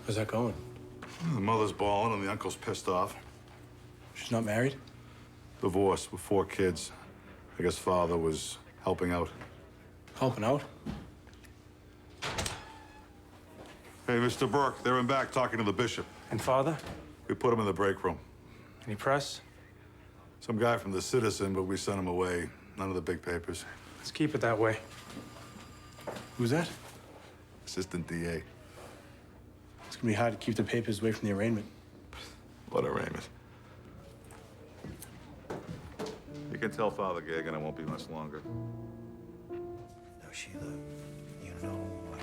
How's that going? The mother's bawling and the uncle's pissed off. She's not married? Divorced with 4 kids. I guess father was helping out. Helping out? Hey, Mr. Burke, they're in back talking to the bishop. And father? We put him in the break room. Any press? Some guy from the Citizen, but we sent him away. None of the big papers. Let's keep it that way. Who's that? Assistant DA. It's gonna be hard to keep the papers away from the arraignment. What arraignment? You can tell Father Gagan it won't be much longer. Now, Sheila, you know what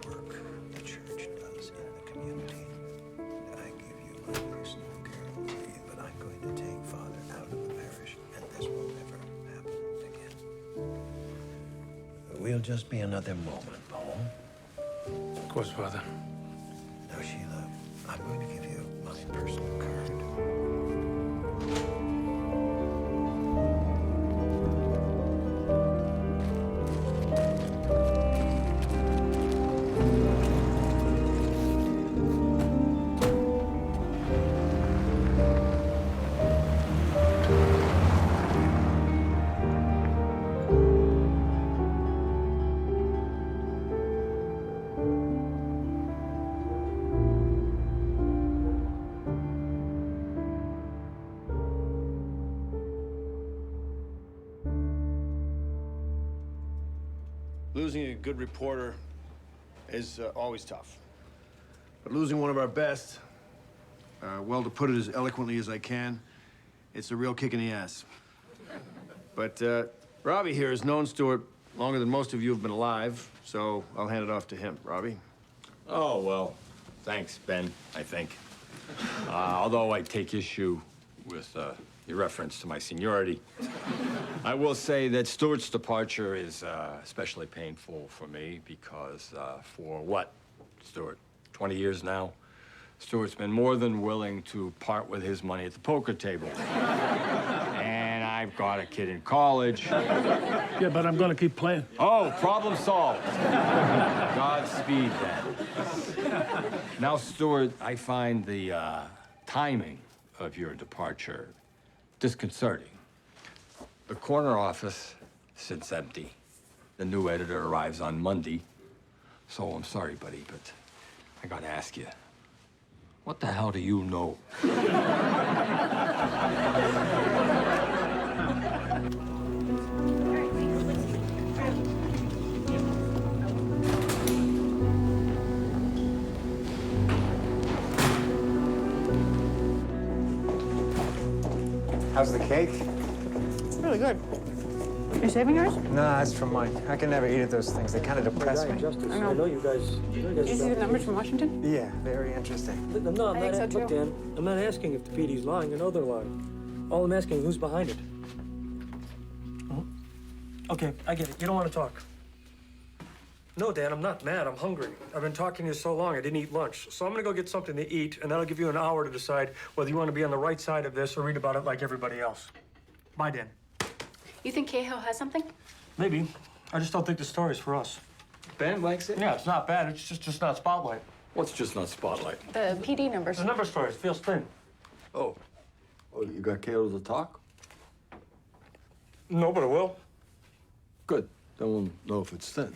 good work the church does in the community. I give you my personal guarantee that I'm going to take Father out of the parish, and this will never happen again. We'll just be another moment, Paul. Of course, father. Now, Sheila, I'm going to give you my personal card. Losing a good reporter is always tough. But losing one of our best, well, to put it as eloquently as I can, it's a real kick in the ass. But Robbie here has known Stuart longer than most of you have been alive, so I'll hand it off to him. Robbie? Oh, well, thanks, Ben, I think. Although I take issue with your reference to my seniority, I will say that Stuart's departure is especially painful for me because for what, Stuart? 20 years now? Stuart's been more than willing to part with his money at the poker table. And I've got a kid in college. Yeah, but I'm gonna keep playing. Oh, problem solved. Godspeed, then. Now, Stuart, I find the timing of your departure disconcerting. The corner office sits empty. The new editor arrives on Monday. So I'm sorry, buddy, but I gotta ask you, what the hell do you know? How's the cake? Really good. Are you saving yours? No, that's from mine. I can never eat at those things. They kind of depress me. I know you guys. Did you see the numbers from Washington? Yeah, very interesting. No, I think so, too. Look, Dan, I'm not asking if the PD's lying. I know they're lying. All I'm asking, who's behind it? Okay, I get it. You don't want to talk. No, Dan, I'm not mad. I'm hungry. I've been talking to you so long, I didn't eat lunch. So I'm gonna go get something to eat, and that'll give you an hour to decide whether you want to be on the right side of this or read about it like everybody else. Bye, Dan. You think Cahill has something? Maybe. I just don't think the story's for us. Ben likes it? Yeah, it's not bad. It's just not Spotlight. What's just not Spotlight? The PD numbers. The number story feels thin. Oh, you got Cahill to talk? No, but it will. Good. Then we'll know if it's thin.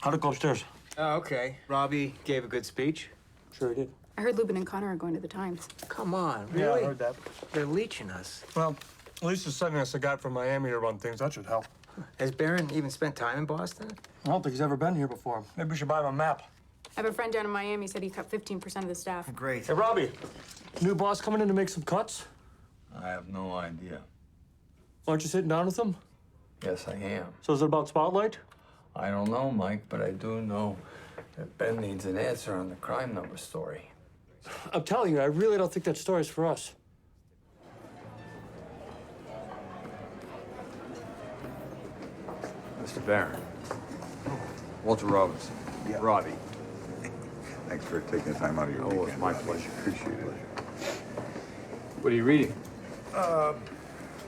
How'd it go upstairs? Oh, okay. Robbie gave a good speech. Sure he did. I heard Lubin and Connor are going to the Times. Come on, Yeah, really? I heard that. They're leeching us. Well, at least they're sending us a guy from Miami to run things. That should help. Has Barron even spent time in Boston? I don't think he's ever been here before. Maybe we should buy him a map. I have a friend down in Miami said he cut 15% of the staff. Great. Hey, Robbie, new boss coming in to make some cuts? I have no idea. Aren't you sitting down with him? Yes, I am. So is it about Spotlight? I don't know, Mike, but I do know that Ben needs an answer on the crime number story. I'm telling you, I really don't think that story's for us. Mr. Barron. Walter Robinson. Yeah. Robbie. Thanks for taking the time out of your Oh, weekend. it's my Robbie. pleasure. Appreciate it. What are you reading?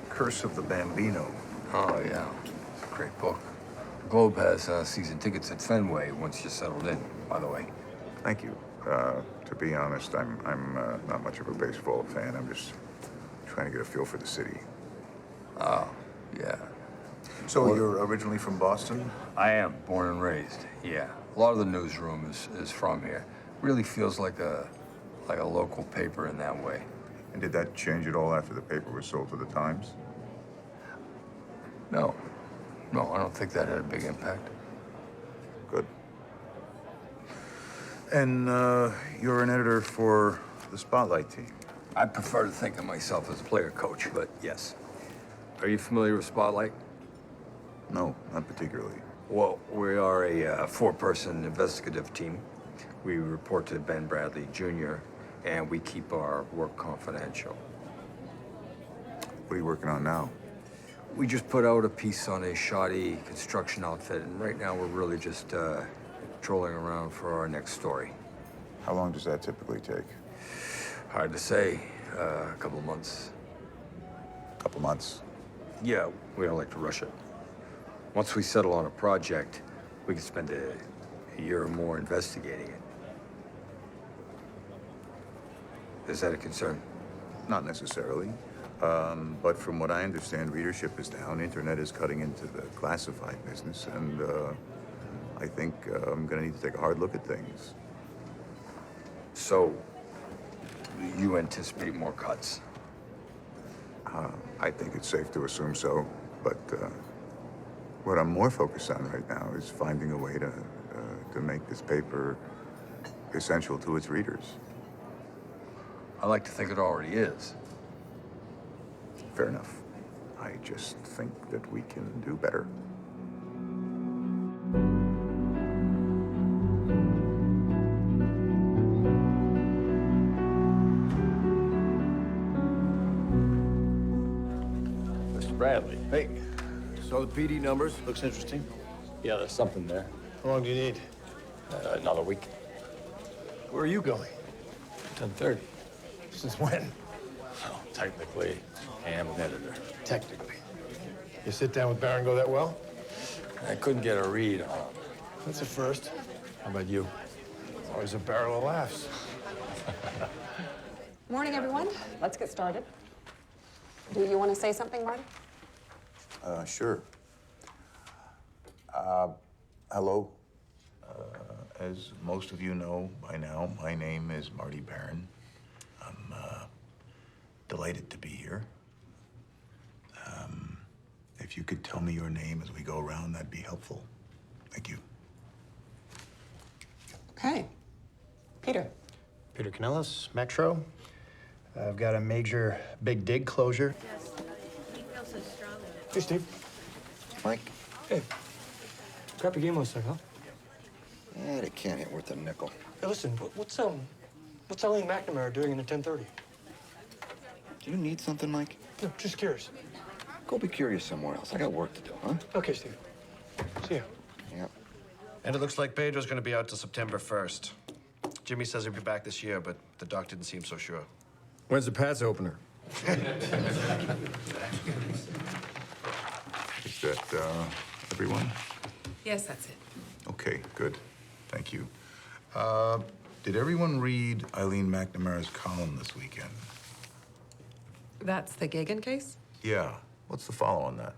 Curse of the Bambino. Oh, yeah. It's a great book. The Globe has season tickets at Fenway once you're settled in, by the way. Thank you. To be honest, I'm not much of a baseball fan. I'm just trying to get a feel for the city. Oh, yeah. So you're originally from Boston? I am, born and raised, yeah. A lot of the newsroom is from here. Really feels like a local paper in that way. And did that change at all after the paper was sold to the Times? No, I don't think that had a big impact. Good. And you're an editor for the Spotlight team. I prefer to think of myself as a player coach, but yes. Are you familiar with Spotlight? No, not particularly. Well, we are a four-person investigative team. We report to Ben Bradley Jr., and we keep our work confidential. What are you working on now? We just put out a piece on a shoddy construction outfit, and right now we're really just trolling around for our next story. How long does that typically take? Hard to say. A couple of months. A couple months. Yeah, we don't like to rush it. Once we settle on a project, we can spend a year or more investigating it. Is that a concern? Not necessarily. But from what I understand, readership is down. Internet is cutting into the classified business, and I think I'm gonna need to take a hard look at things. So, you anticipate more cuts? I think it's safe to assume so, but what I'm more focused on right now is finding a way to make this paper essential to its readers. I like to think it already is. Fair enough. I just think that we can do better. Mr. Bradley. Hey, saw the PD numbers. Looks interesting. Yeah, there's something there. How long do you need? Another week. Where are you going? 10:30. Since when? Well, technically, I am an editor. Technically. You sit down with Barron go that well? I couldn't get a read on him. That's a first. How about you? Always a barrel of laughs. Morning, everyone. Let's get started. Do you want to say something, Marty? Sure. Hello. As most of you know by now, my name is Marty Barron. I'm delighted to be here. If you could tell me your name as we go around, that'd be helpful. Thank you. Okay. Peter. Peter Canellis, Metro. I've got a major big dig closure. Hey, Steve. Mike? Hey. Crappy game last night, huh? Yeah, it can't hit worth a nickel. Hey, listen, what's Eileen McNamara doing in the 10:30? Do you need something, Mike? No, just curious. Go be curious somewhere else. I got work to do, huh? Okay, Steve. See ya. Yeah. And it looks like Pedos going to be out till September 1st. Jimmy says he'll be back this year, but the doc didn't seem so sure. When's the Pats opener? Is that everyone? Yes, that's it. Okay, good. Thank you. Did everyone read Eileen McNamara's column this weekend? That's the Gagan case? Yeah. What's the follow on that?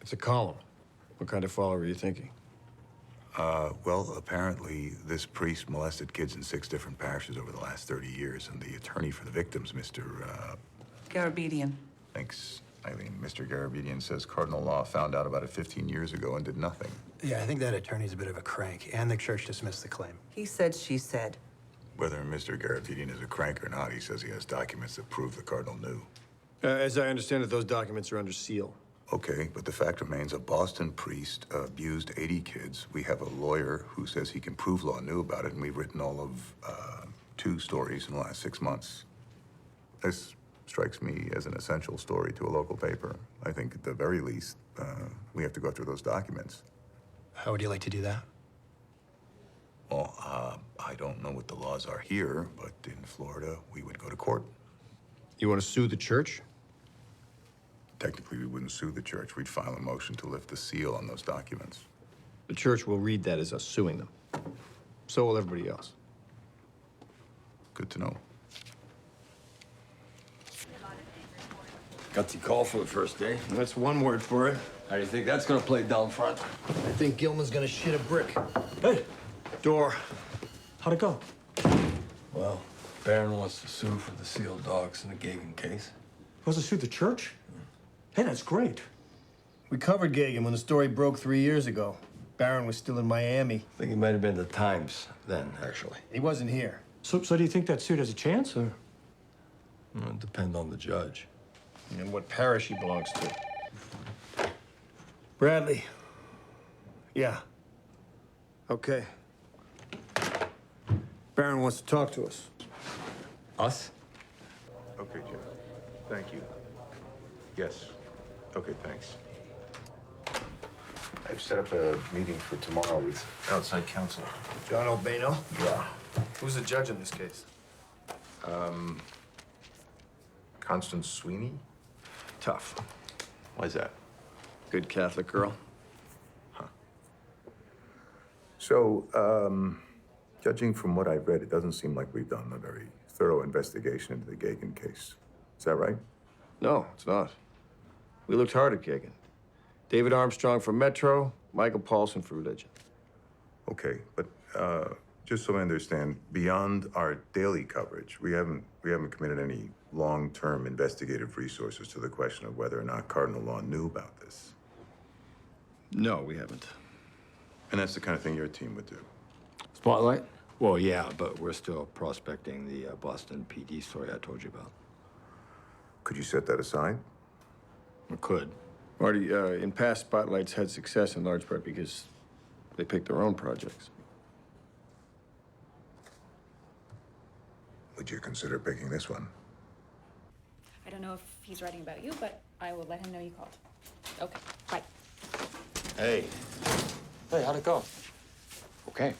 It's a column. What kind of follower are you thinking? Well, apparently this priest molested kids in 6 different parishes over the last 30 years, and the attorney for the victims, Mr. Garabedian. Thanks, Eileen. Mr. Garabedian says Cardinal Law found out about it 15 years ago and did nothing. Yeah, I think that attorney's a bit of a crank, and the church dismissed the claim. He said, she said. Whether Mr. Garabedian is a crank or not, he says he has documents that prove the Cardinal knew. As I understand it, those documents are under seal. Okay, but the fact remains a Boston priest abused 80 kids. We have a lawyer who says he can prove Law knew about it, and we've written all of 2 stories in the last 6 months. This strikes me as an essential story to a local paper. I think at the very least, we have to go through those documents. How would you like to do that? Well, I don't know what the laws are here, but in Florida, we would go to court. You want to sue the church? Technically, we wouldn't sue the church. We'd file a motion to lift the seal on those documents. The church will read that as us suing them. So will everybody else. Good to know. Gutsy call for the first day. That's one word for it. How do you think that's gonna play down front? I think Gilman's gonna shit a brick. Hey, Door. how'd it go? Well, Barron wants to sue for the sealed dogs in the Gagan case. Was it suit the church? Hey, that's great. We covered Gagan when the story broke 3 years ago. Barron was still in Miami. I think it might have been the Times then, actually. He wasn't here. So do you think that suit has a chance, or? Well, it depends on the judge. And what parish he belongs to. Bradley. Yeah. Okay. Barron wants to talk to us. Us? Okay, Jeff. Thank you. Yes. Okay, thanks. I've set up a meeting for tomorrow with outside counsel. John Albano? Yeah. Who's the judge in this case? Constance Sweeney? Tough. Why's that? Good Catholic girl. So, judging from what I've read, it doesn't seem like we've done a very thorough investigation into the Gagan case. Is that right? No, it's not. We looked hard at Gagan. David Armstrong for Metro, Michael Paulson for Religion. Okay, but just so I understand, beyond our daily coverage, we haven't committed any long-term investigative resources to the question of whether or not Cardinal Law knew about this. No, we haven't. And that's the kind of thing your team would do. Spotlight? Well, yeah, but we're still prospecting the Boston PD story I told you about. Could you set that aside? We could. Marty, in past spotlights had success in large part because they picked their own projects. Would you consider picking this one? I don't know if he's writing about you, but I will let him know you called. Okay, bye. Hey. Hey, how'd it go? Okay.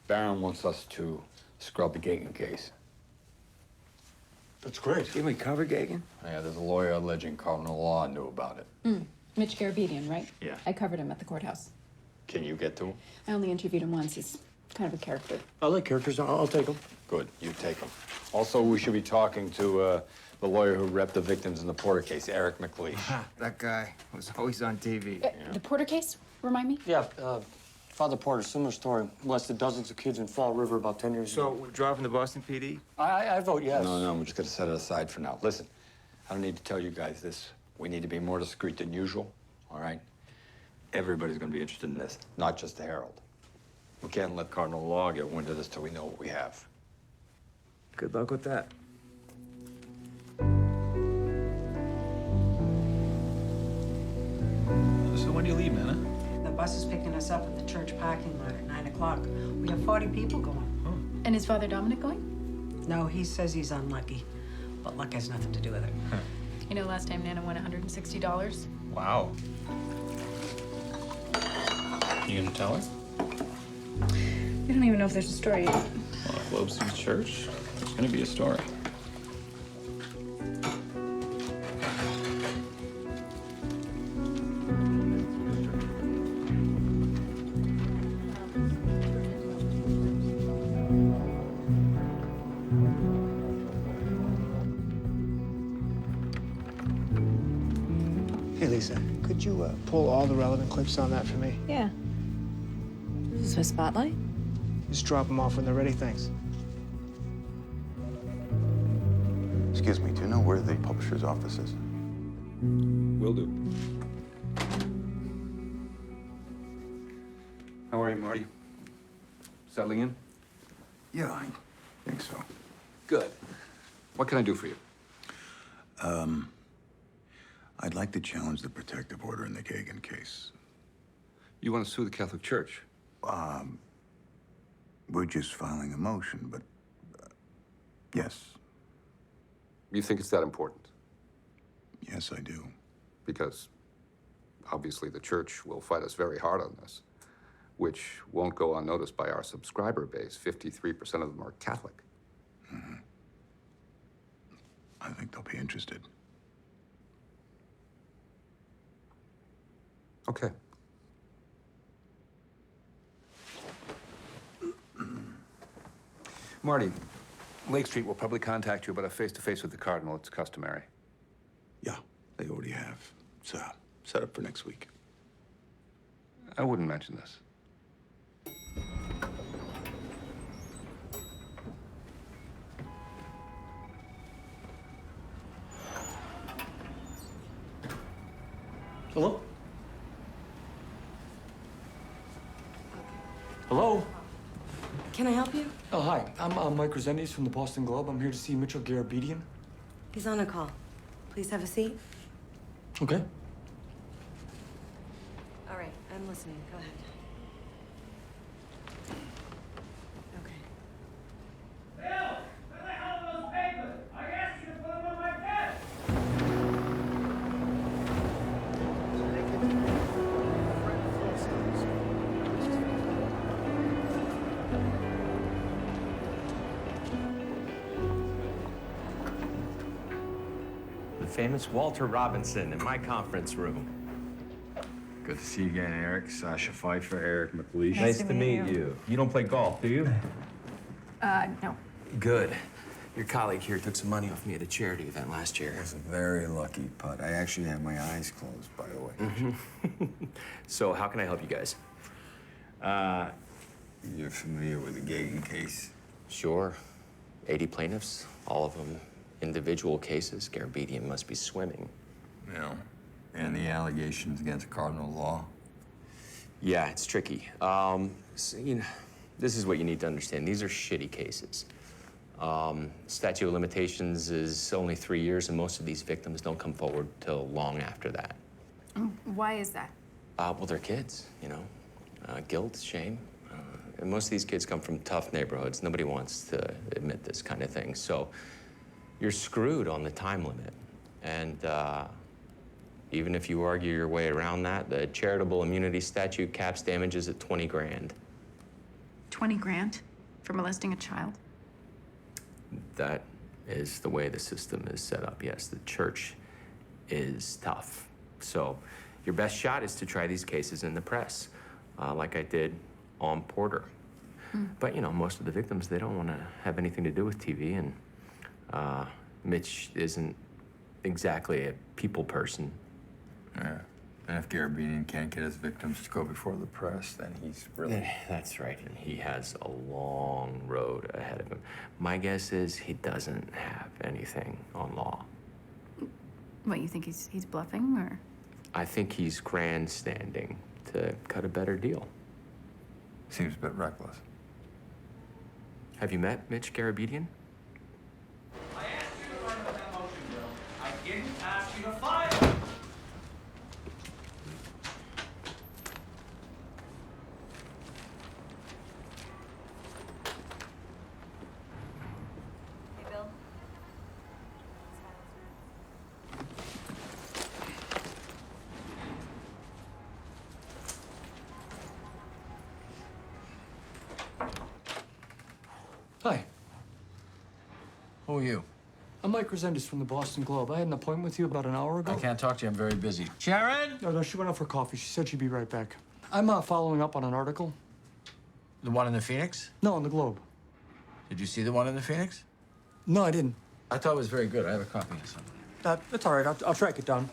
Barron wants us to scrub the Gagan case. That's great. Didn't we cover Gagan? Yeah, there's a lawyer alleging Cardinal Law knew about it. Mitch Garabedian, right? Yeah. I covered him at the courthouse. Can you get to him? I only interviewed him once. He's kind of a character. I like characters. I'll take them. Good, you take him. Also, we should be talking to the lawyer who repped the victims in the Porter case, Eric McLeish. That guy was always on TV. The Porter case? Remind me? Yeah, Father Porter, similar story. Molested dozens of kids in Fall River about 10 years ago. So, we're dropping the Boston PD? I vote yes. No, we're just gonna set it aside for now. Listen, I don't need to tell you guys this. We need to be more discreet than usual, all right? Everybody's gonna be interested in this, not just the Herald. We can't let Cardinal Law get wind of this till we know what we have. Good luck with that. So when do you leave, Nana? The bus is picking us up at the church parking lot at 9 o'clock. We have 40 people going. And is Father Dominic going? No, he says he's unlucky, but luck has nothing to do with it. You know, last time Nana won $160. Wow. You gonna tell her? We don't even know if there's a story yet. Well, Globe Street Church, there's gonna be a story. Hey, Lisa, could you pull all the relevant clips on that for me? Yeah. Is this a spotlight? Just drop them off when they're ready, thanks. Excuse me, do you know where the publisher's office is? Will do. How are you, Marty? Settling in? Yeah, I think so. Good. What can I do for you? I'd like to challenge the protective order in the Kagan case. You want to sue the Catholic Church? We're just filing a motion, but yes. You think it's that important? Yes, I do. Because obviously the church will fight us very hard on this, which won't go unnoticed by our subscriber base. 53% of them are Catholic. Mm-hmm. I think they'll be interested. Okay. Marty, Lake Street will probably contact you about a face-to-face with the Cardinal. It's customary. Yeah, they already have. It's set up for next week. I wouldn't mention this. Hello? Hello? Can I help you? Oh, hi. I'm Mike Resendes from the Boston Globe. I'm here to see Mitchell Garabedian. He's on a call. Please have a seat. Okay. All right, I'm listening. Go ahead. Okay. Bill, where the hell are those papers? I asked you to put them on my desk. The famous Walter Robinson in my conference room. Good to see you again, Eric. Sasha Pfeiffer, Eric McLeish. Nice to meet you. You don't play golf, do you? No. Good. Your colleague here took some money off me at a charity event last year. It was a very lucky putt. I actually had my eyes closed, by the way. So how can I help you guys? You're familiar with the Gagan case? Sure. 80 plaintiffs, all of them individual cases. Garabedian must be swimming. No. And the allegations against cardinal law? Yeah, it's tricky. So, this is what you need to understand. These are shitty cases. Statute of limitations is only 3 years, and most of these victims don't come forward till long after that. Why is that? Well, they're kids, guilt, shame. And most of these kids come from tough neighborhoods. Nobody wants to admit this kind of thing. So you're screwed on the time limit. And even if you argue your way around that, the charitable immunity statute caps damages at 20 grand. 20 grand for molesting a child? That is the way the system is set up, yes. The church is tough. So your best shot is to try these cases in the press, like I did on Porter. But, most of the victims, they don't want to have anything to do with TV, and Mitch isn't exactly a people person. Yeah. And if Garabedian can't get his victims to go before the press, then he's really... That's right, and he has a long road ahead of him. My guess is he doesn't have anything on law. What, you think he's bluffing, or? I think he's grandstanding to cut a better deal. Seems a bit reckless. Have you met Mitch Garabedian? I asked you to run with that motion, Bill. I didn't ask you to file. Hey, Bill. Hi. Who are you? I'm Mike Resendes from the Boston Globe. I had an appointment with you about an hour ago. I can't talk to you. I'm very busy. Sharon? No, she went out for coffee. She said she'd be right back. I'm following up on an article. The one in the Phoenix? No, on the Globe. Did you see the one in the Phoenix? No, I didn't. I thought it was very good. I have a copy of something. That's all right. I'll track it down.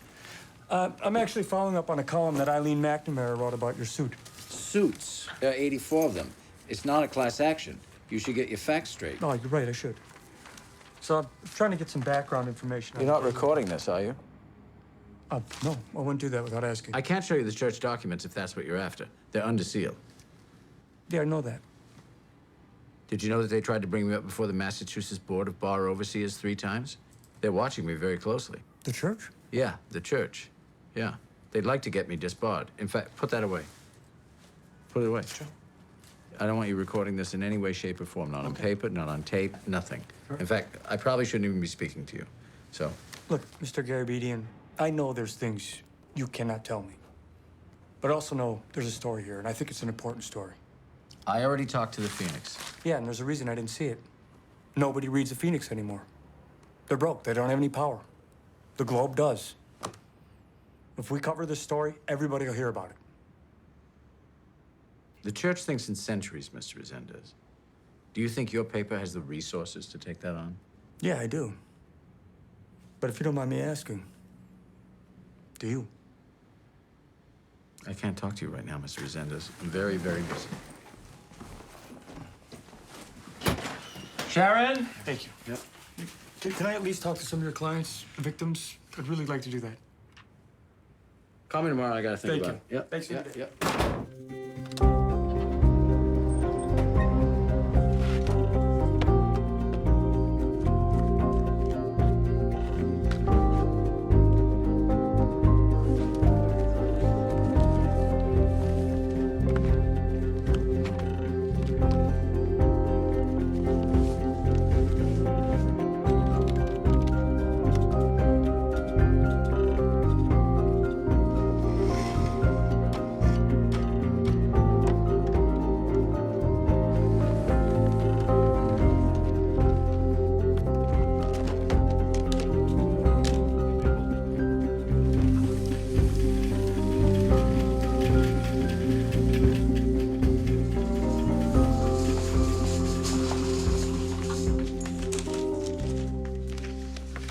I'm actually following up on a column that Eileen McNamara wrote about your suit. Suits. There are 84 of them. It's not a class action. You should get your facts straight. No, you're right, I should. So I'm trying to get some background information. You're not recording this, are you? No, I wouldn't do that without asking. I can't show you the church documents if that's what you're after. They're under seal. Yeah, I know that. Did you know that they tried to bring me up before the Massachusetts Board of Bar Overseers 3 times? They're watching me very closely. The church? Yeah, the church. Yeah. They'd like to get me disbarred. In fact, put that away. Put it away. Sure. I don't want you recording this in any way, shape, or form. Not on paper, not on tape, nothing. Sure. In fact, I probably shouldn't even be speaking to you. So. Look, Mr. Garabedian, I know there's things you cannot tell me. But I also know there's a story here, and I think it's an important story. I already talked to the Phoenix. Yeah, and there's a reason I didn't see it. Nobody reads the Phoenix anymore. They're broke. They don't have any power. The Globe does. If we cover this story, everybody will hear about it. The church thinks in centuries, Mr. Resendez. Do you think your paper has the resources to take that on? Yeah, I do. But if you don't mind me asking, do you? I can't talk to you right now, Mr. Resendez. I'm very, very busy. Sharon? Thank you. Yep. Can I at least talk to some of your clients, victims? I'd really like to do that. Call me tomorrow. I gotta think about it. Yep. Thanks for Yep. your day. Yep.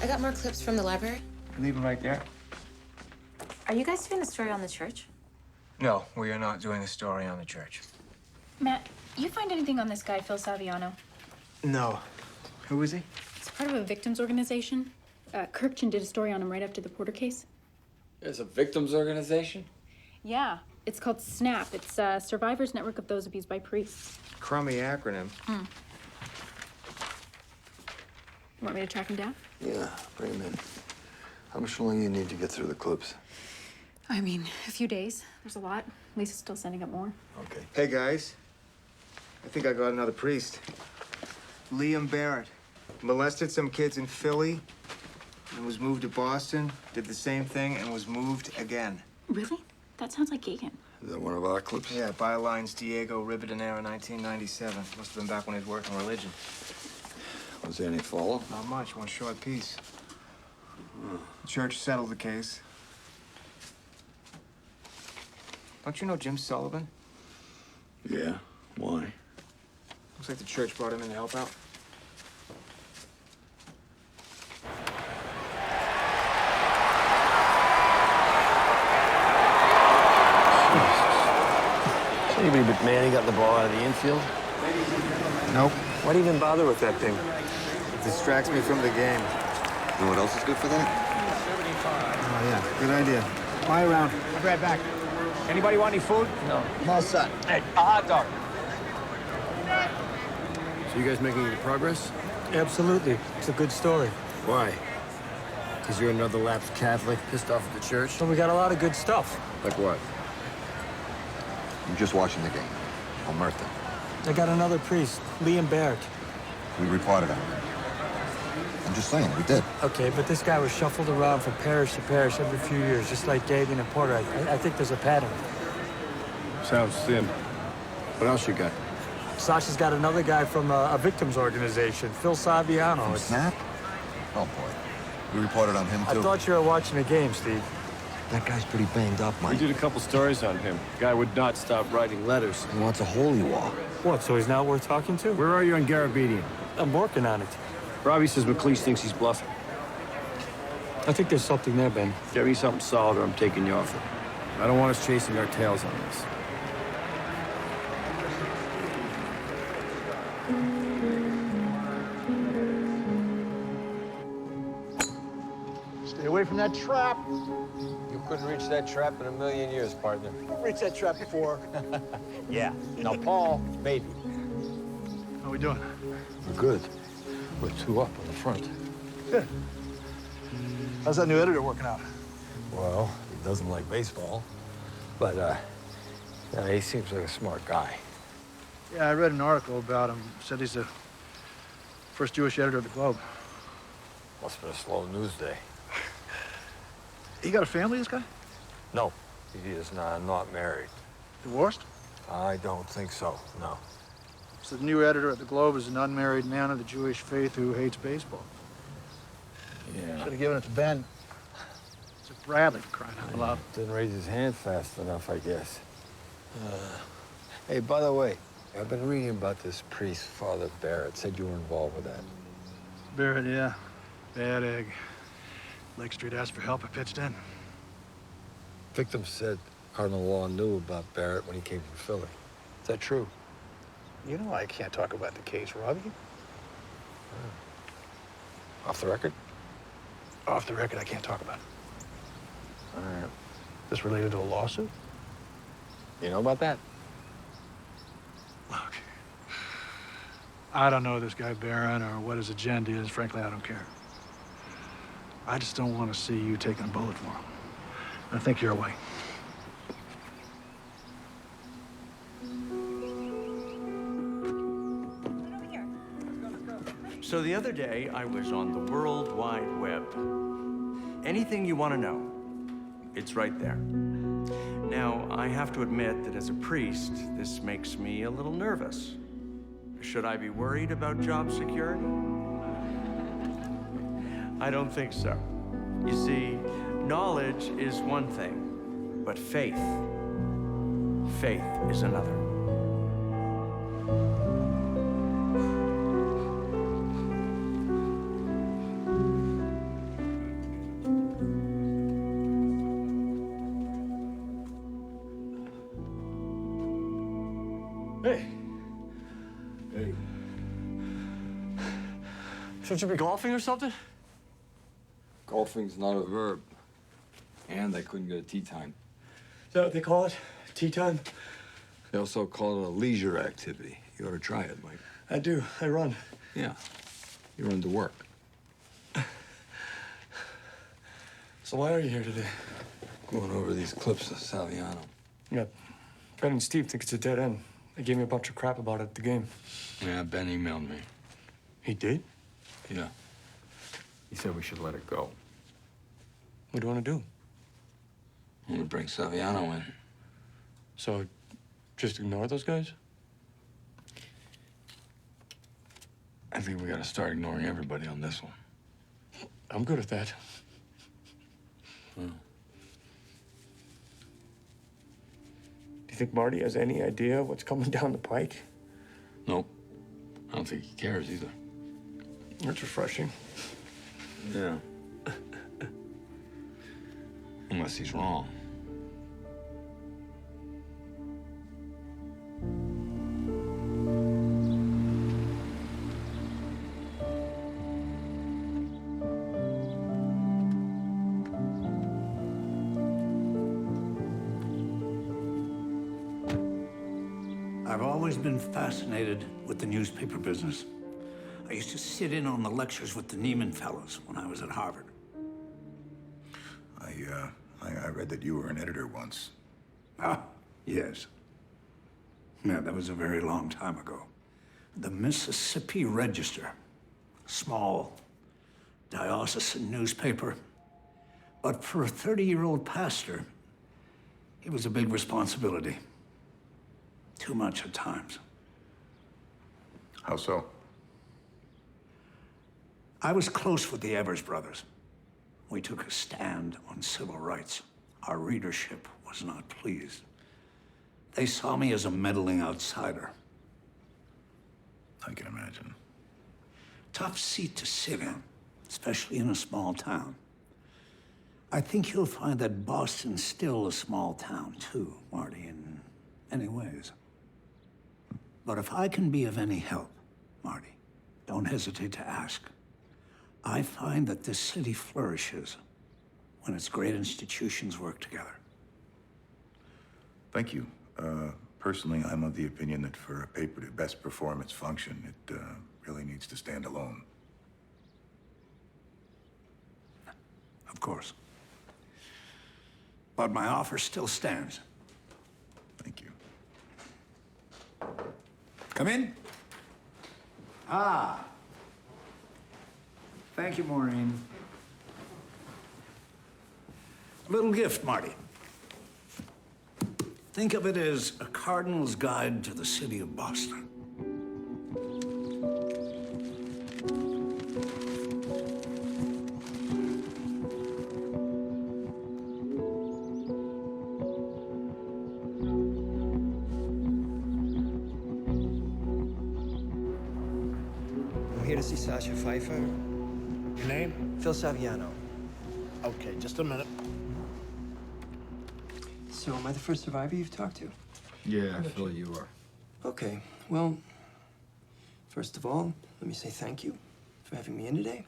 I got more clips from the library. Leave them right there. Are you guys doing a story on the church? No, we are not doing a story on the church. Matt, you find anything on this guy, Phil Saviano? No. Who is he? It's part of a victims organization. Kirkchin did a story on him right after the Porter case. It's a victims organization? Yeah, it's called SNAP. It's a Survivors Network of Those Abused by Priests. Crummy acronym. Want me to track him down? Yeah, bring him in. How much longer you need to get through the clips? I mean, a few days. There's a lot. Lisa's still sending up more. Okay. Hey, guys. I think I got another priest. Liam Barrett. Molested some kids in Philly and was moved to Boston. Did the same thing and was moved again. Really? That sounds like Gagan. Is that one of our clips? Yeah, bylines Diego Ribadenera, 1997. Must have been back when he was working religion. Was there any follow? Not much, one short piece. The church settled the case. Don't you know Jim Sullivan? Yeah. Why? Looks like the church brought him in to help out. Anybody but Manny got the ball out of the infield? Nope. Why do you even bother with that thing? It distracts me from the game. You know what else is good for that? Oh, yeah. Good idea. Fly around. I'll be right back. Anybody want any food? No. I'm all set. Hey, a hot dog. So you guys making any progress? Absolutely. It's a good story. Why? Because you're another lapsed Catholic pissed off at the church? So we got a lot of good stuff. Like what? I'm just watching the game. Omerta. I got another priest, Liam Barrett. We reported on him. I'm just saying, we did. Okay, but this guy was shuffled around from parish to parish every few years, just like Gagan and Porter. I think there's a pattern. Sounds thin. What else you got? Sasha's got another guy from a victims organization, Phil Saviano. From Snap? Oh, boy. We reported on him, too. I thought you were watching the game, Steve. That guy's pretty banged up, We Mike. did a couple stories on him. Guy would not stop writing letters. He wants a holy war. What, so he's not worth talking to? Where are you on Garabedian? I'm working on it. Robbie says McLeish thinks he's bluffing. I think there's something there, Ben. Get me something solid or I'm taking you off it. I don't want us chasing our tails on this. Stay away from that trap. You couldn't reach that trap in a million years, partner. I've reached that trap before. Yeah. Now, Paul, maybe. How we doing? We're good. We're 2 up on the front. Good. How's that new editor working out? Well, he doesn't like baseball, but yeah, he seems like a smart guy. Yeah, I read an article about him. Said he's the first Jewish editor of the Globe. Must have been a slow news day. He got a family, this guy? No, he is not married. Divorced? I don't think so, no. So the new editor at the Globe is an unmarried man of the Jewish faith who hates baseball. Yeah. Should have given it to Ben. It's a Bradley, for crying out loud. Didn't raise his hand fast enough, I guess. Hey, by the way, I've been reading about this priest, Father Barrett. Said you were involved with that. Barrett, yeah. Bad egg. Lake Street asked for help. I pitched in. Victim said Cardinal Law knew about Barrett when he came from Philly. Is that true? You know I can't talk about the case, Robbie. Off the record? Off the record, I can't talk about it. All right. This related to a lawsuit? You know about that? Look, I don't know this guy Barron or what his agenda is. Frankly, I don't care. I just don't want to see you taking a bullet for him. I think you're away. So the other day, I was on the World Wide Web. Anything you want to know, it's right there. Now, I have to admit that as a priest, this makes me a little nervous. Should I be worried about job security? I don't think so. You see, knowledge is one thing, but faith is another. Hey. Hey. Shouldn't you be golfing or something? Golfing's not a verb. And I couldn't get a tea time. Is that what they call it? Tea time? They also call it a leisure activity. You ought to try it, Mike. I do. I run. Yeah. You run to work. So why are you here today? Going over these clips of Saviano. Yeah. Ben and Steve think it's a dead end. They gave me a bunch of crap about it at the game. Yeah, Ben emailed me. He did? Yeah. He said we should let it go. What do you want to do? I want to bring Saviano in. So, just ignore those guys? I think we gotta start ignoring everybody on this one. I'm good at that. Hmm. Do you think Marty has any idea what's coming down the pike? Nope. I don't think he cares either. That's refreshing. Yeah. Unless he's wrong. I've always been fascinated with the newspaper business. I used to sit in on the lectures with the Neiman fellows when I was at Harvard. I read that you were an editor once. Ah, yes. Yeah, that was a very long time ago. The Mississippi Register, small diocesan newspaper. But for a 30-year-old pastor, it was a big responsibility. Too much at times. How so? I was close with the Evers brothers. We took a stand on civil rights. Our readership was not pleased. They saw me as a meddling outsider. I can imagine. Tough seat to sit in, especially in a small town. I think you'll find that Boston's still a small town, too, Marty, in many ways. But if I can be of any help, Marty, don't hesitate to ask. I find that this city flourishes when its great institutions work together. Thank you. Personally, I'm of the opinion that for a paper to best perform its function, it really needs to stand alone. Of course. But my offer still stands. Thank you. Come in. Ah. Thank you, Maureen. A little gift, Marty. Think of it as a cardinal's guide to the city of Boston. I'm here to see Sasha Pfeiffer. Your name? Phil Saviano. Okay, just a minute. So, am I the first survivor you've talked to? Yeah, Phil, you are. Okay, well, first of all, let me say thank you for having me in today.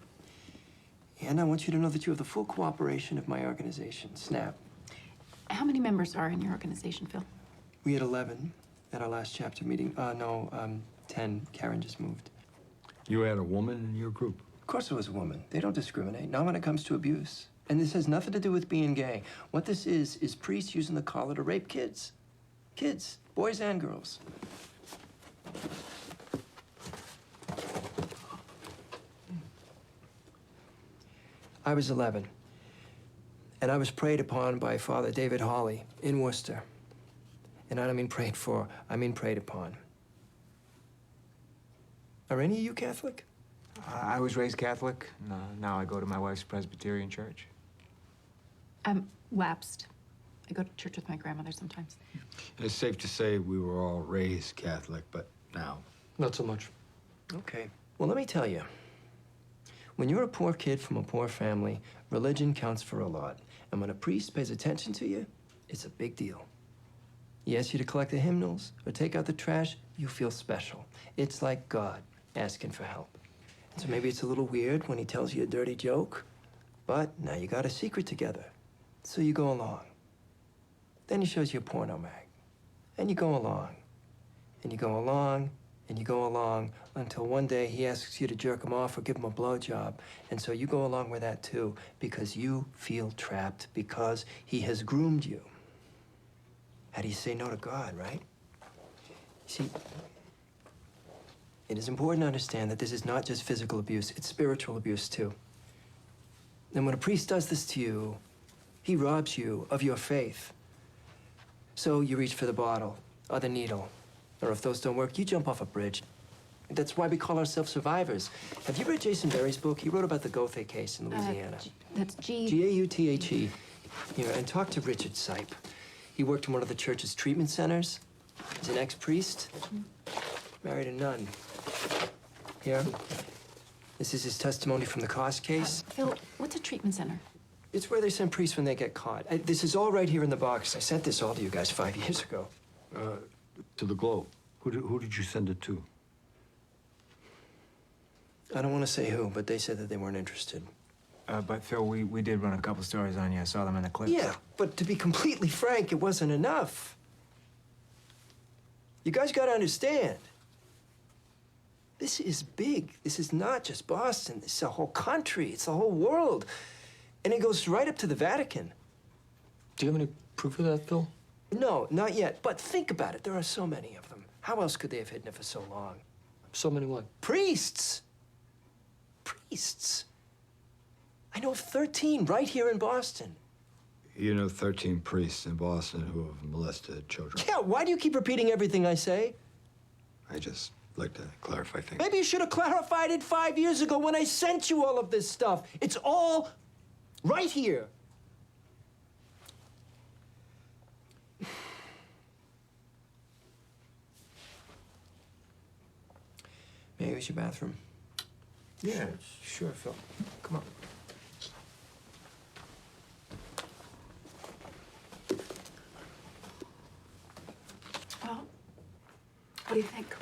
And I want you to know that you have the full cooperation of my organization, SNAP. How many members are in your organization, Phil? We had 11 at our last chapter meeting. 10. Karen just moved. You had a woman in your group? Of course it was a woman. They don't discriminate, not when it comes to abuse. And this has nothing to do with being gay. What this is priests using the collar to rape kids. Kids, boys and girls. I was 11, and I was preyed upon by Father David Hawley in Worcester. And I don't mean prayed for, I mean preyed upon. Are any of you Catholic? I was raised Catholic. Now I go to my wife's Presbyterian church. I'm lapsed. I go to church with my grandmother sometimes. It's safe to say we were all raised Catholic, but now. Not so much. Okay. Well, let me tell you. When you're a poor kid from a poor family, religion counts for a lot. And when a priest pays attention to you, it's a big deal. He asks you to collect the hymnals or take out the trash, you feel special. It's like God asking for help. So maybe it's a little weird when he tells you a dirty joke, but now you got a secret together. So you go along. Then he shows you a porno mag. And you go along. And you go along, and you go along, until one day he asks you to jerk him off or give him a blowjob. And so you go along with that too, because you feel trapped, because he has groomed you. How do you say no to God, right? See, it is important to understand that this is not just physical abuse, it's spiritual abuse too. And when a priest does this to you, he robs you of your faith. So you reach for the bottle or the needle, or if those don't work, you jump off a bridge. That's why we call ourselves survivors. Have you read Jason Berry's book? He wrote about the Gothe case in Louisiana. That's G. G-A-U-T-H-E. Here, and talk to Richard Sipe. He worked in one of the church's treatment centers. He's an ex-priest. Married a nun. Here. This is his testimony from the Cost case. Phil, what's a treatment center? It's where they send priests when they get caught. This is all right here in the box. I sent this all to you guys 5 years ago. To the Globe. Who did you send it to? I don't want to say who, but they said that they weren't interested. But Phil, we did run a couple stories on you. I saw them in the clips. Yeah, but to be completely frank, it wasn't enough. You guys got to understand. This is big. This is not just Boston. This is a whole country. It's the whole world. And it goes right up to the Vatican. Do you have any proof of that, Phil? No, not yet. But think about it. There are so many of them. How else could they have hidden it for so long? So many what? Priests. Priests. I know of 13 right here in Boston. You know 13 priests in Boston who have molested children. Yeah, why do you keep repeating everything I say? I just like to clarify things. Maybe you should have clarified it 5 years ago when I sent you all of this stuff. It's all right here. May I use your bathroom? Yeah, sure, Phil. Come on. What do you think?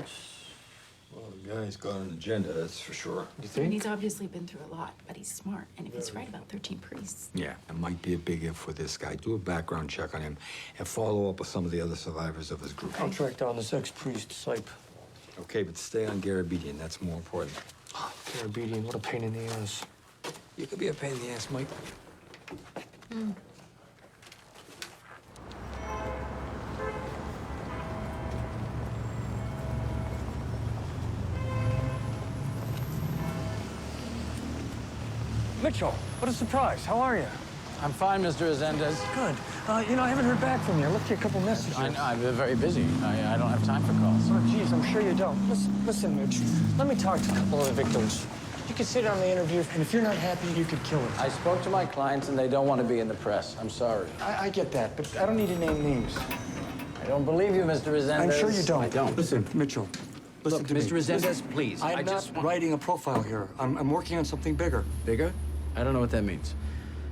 Well, the guy's got an agenda, that's for sure. You I mean, he's obviously been through a lot, but he's smart. And if he's right about 13 priests, Yeah, it might be a big if with this guy. Do a background check on him and follow up with some of the other survivors of his group. I'll track down this ex-priest, Sipe. Okay, but stay on Garabedian. That's more important. Garabedian, what a pain in the ass. You could be a pain in the ass, Mike. Mitchell, what a surprise. How are you? I'm fine, Mr. Resendez. Good. You know, I haven't heard back from you. I left you a couple messages. I know, I've been very busy. I don't have time for calls. Oh, geez, I'm sure you don't. Listen, Mitch, let me talk to a couple of the victims. You can sit on the interview, and if you're not happy, you could kill her. I spoke to my clients, and they don't want to be in the press. I'm sorry. I get that, but I don't need to name names. I don't believe you, Mr. Resendez. I'm sure you don't. I don't. Listen, Mitchell, listen Look, to me. Mr. Resendez, Listen, please. I'm I not just want... writing a profile here. I'm working on something bigger. Bigger? I don't know what that means.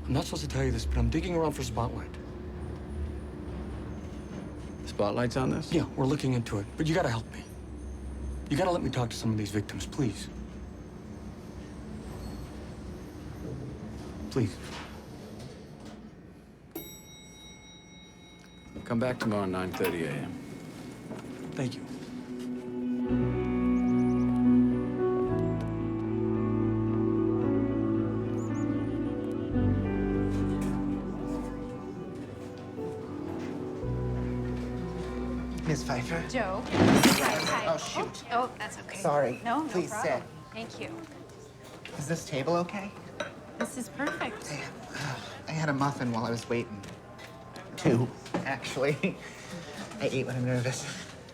I'm not supposed to tell you this, but I'm digging around for Spotlight. Spotlight's on this? Yeah, we're looking into it, but you gotta help me. You gotta let me talk to some of these victims, please. Please. Come back tomorrow at 9:30 a.m. Thank you. Miss Pfeiffer? Joe. Hi. Oh, shoot. Oh, that's okay. Sorry. No, no Please problem. sit. Thank you. Is this table okay? This is perfect. I had a muffin while I was waiting. Two, actually. I eat when I'm nervous.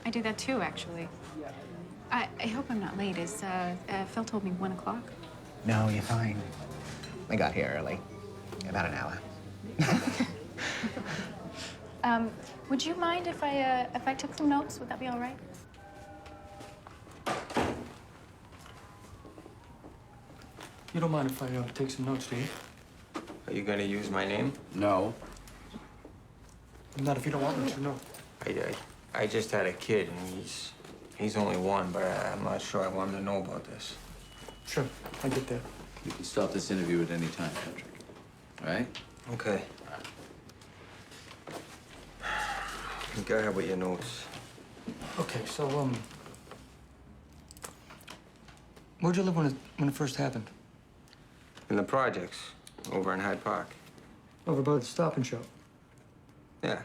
I do that too, actually. I hope I'm not late. Phil told me 1 o'clock. No, you're fine. I got here early. About an hour. Would you mind if I took some notes? Would that be all right? You don't mind if I take some notes, do you? Are you gonna use my name? No. Not if you don't want me to, no. I just had a kid, and he's only one, but I'm not sure I want him to know about this. Sure, I get that. You can stop this interview at any time, Patrick. All right? Okay. Go ahead with your notes. Okay, so, where'd you live when it first happened? In the projects, over in Hyde Park. Over by the Stop and Shop. Yeah.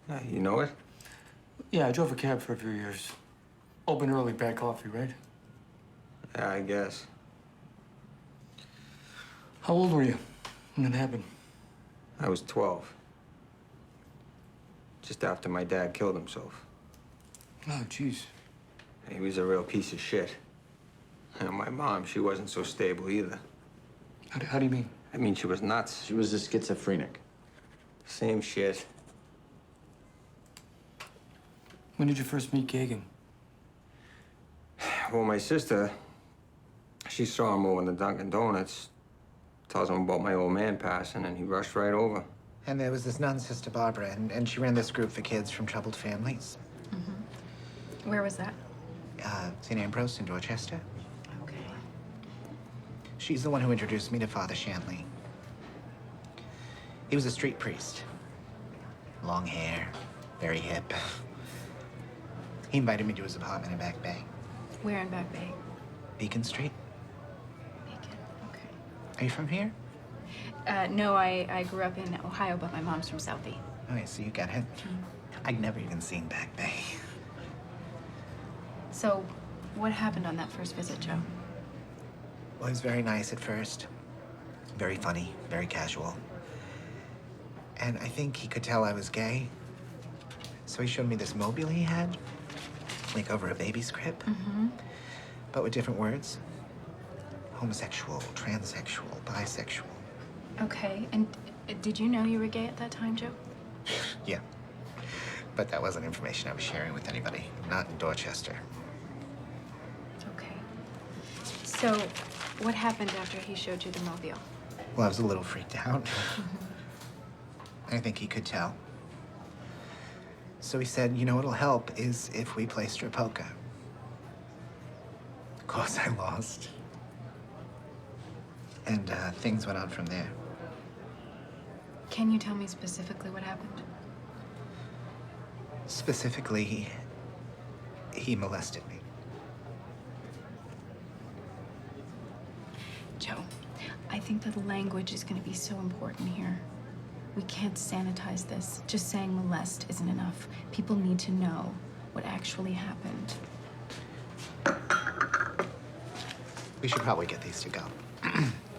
Yeah, you know it? Yeah, I drove a cab for a few years. Open early, bad coffee, right? Yeah, I guess. How old were you when it happened? I was 12. Just after my dad killed himself. Oh, jeez. He was a real piece of shit. And my mom, she wasn't so stable either. How do you mean? I mean, she was nuts. She was a schizophrenic. Same shit. When did you first meet Kagan? Well, my sister, she saw him over in the Dunkin' Donuts. Tells him about my old man passing, and he rushed right over. And there was this nun, Sister Barbara, and she ran this group for kids from troubled families. Where was that? St. Ambrose in Dorchester. Okay. She's the one who introduced me to Father Shanley. He was a street priest. Long hair, very hip. He invited me to his apartment in Back Bay. Where in Back Bay? Beacon Street. Beacon. Okay. Are you from here? No, I grew up in Ohio, but my mom's from Southie. Okay, so you get it. I'd never even seen Back Bay. So, what happened on that first visit, Joe? Well, he was very nice at first. Very funny, very casual. And I think he could tell I was gay. So he showed me this mobile he had, like over a baby's crib, but with different words. Homosexual, transsexual, bisexual. Okay, and did you know you were gay at that time, Joe? Yeah. But that wasn't information I was sharing with anybody, not in Dorchester. Okay. So, what happened after he showed you the mobile? Well, I was a little freaked out. I think he could tell. So he said, you know what'll help is if we play strip poker. Of course, I lost. And things went on from there. Can you tell me specifically what happened? Specifically, he molested me. Joe, I think that the language is going to be so important here. We can't sanitize this. Just saying molest isn't enough. People need to know what actually happened. We should probably get these to go.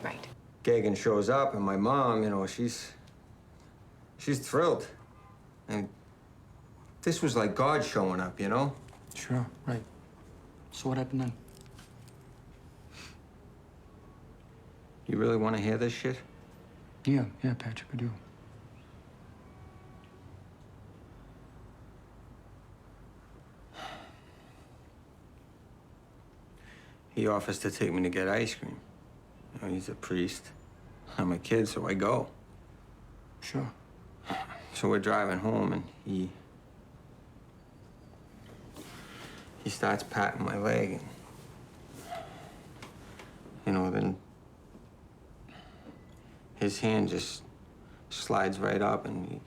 Right. Gagan shows up, and my mom, you know, she's thrilled. And this was like God showing up, you know? Sure, right. So what happened then? You really want to hear this shit? Yeah, Patrick, I do. He offers to take me to get ice cream. You know, he's a priest. I'm a kid, so I go. Sure. So we're driving home, and he starts patting my leg, and, you know, then his hand just slides right up, and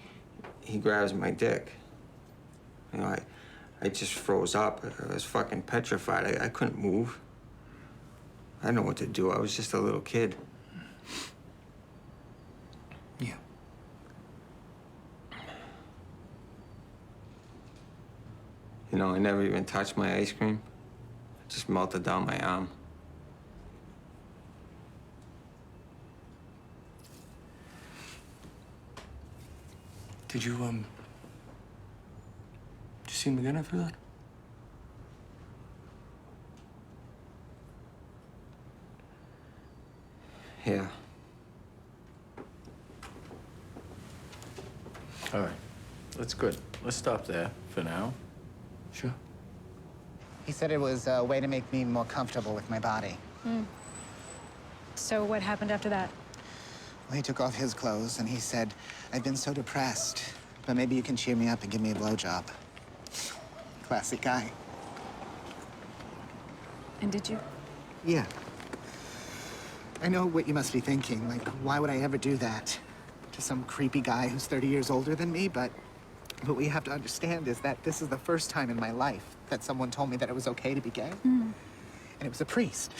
he grabs my dick. You know, I just froze up. I was fucking petrified. I couldn't move. I didn't know what to do. I was just a little kid. Yeah. You know, I never even touched my ice cream. It just melted down my arm. Did you see him again after that? Yeah. All right. That's good. Let's stop there for now. Sure. He said it was a way to make me more comfortable with my body. So what happened after that? Well, he took off his clothes and he said, I've been so depressed, but maybe you can cheer me up and give me a blowjob. Classic guy. And did you? Yeah. I know what you must be thinking. Like, why would I ever do that to some creepy guy who's 30 years older than me? But what we have to understand is that this is the first time in my life that someone told me that it was okay to be gay. And it was a priest.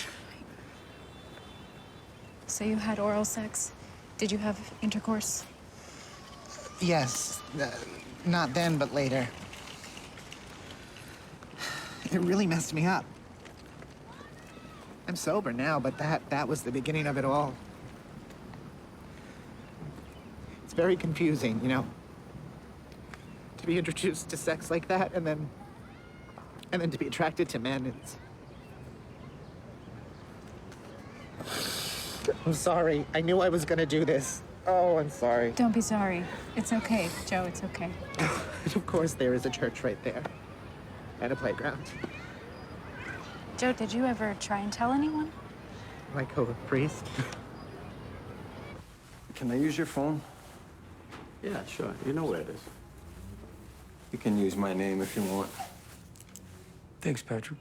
So you had oral sex? Did you have intercourse? Yes. Not then, but later. It really messed me up. I'm sober now, but that was the beginning of it all. It's very confusing, you know? To be introduced to sex like that, and then to be attracted to men. I'm sorry. I knew I was gonna do this. Oh, I'm sorry. Don't be sorry. It's okay, Joe, it's okay. Of course, there is a church right there. And a playground. Joe, did you ever try and tell anyone? Like a priest? Can I use your phone? Yeah, sure. You know where it is. You can use my name if you want. Thanks, Patrick.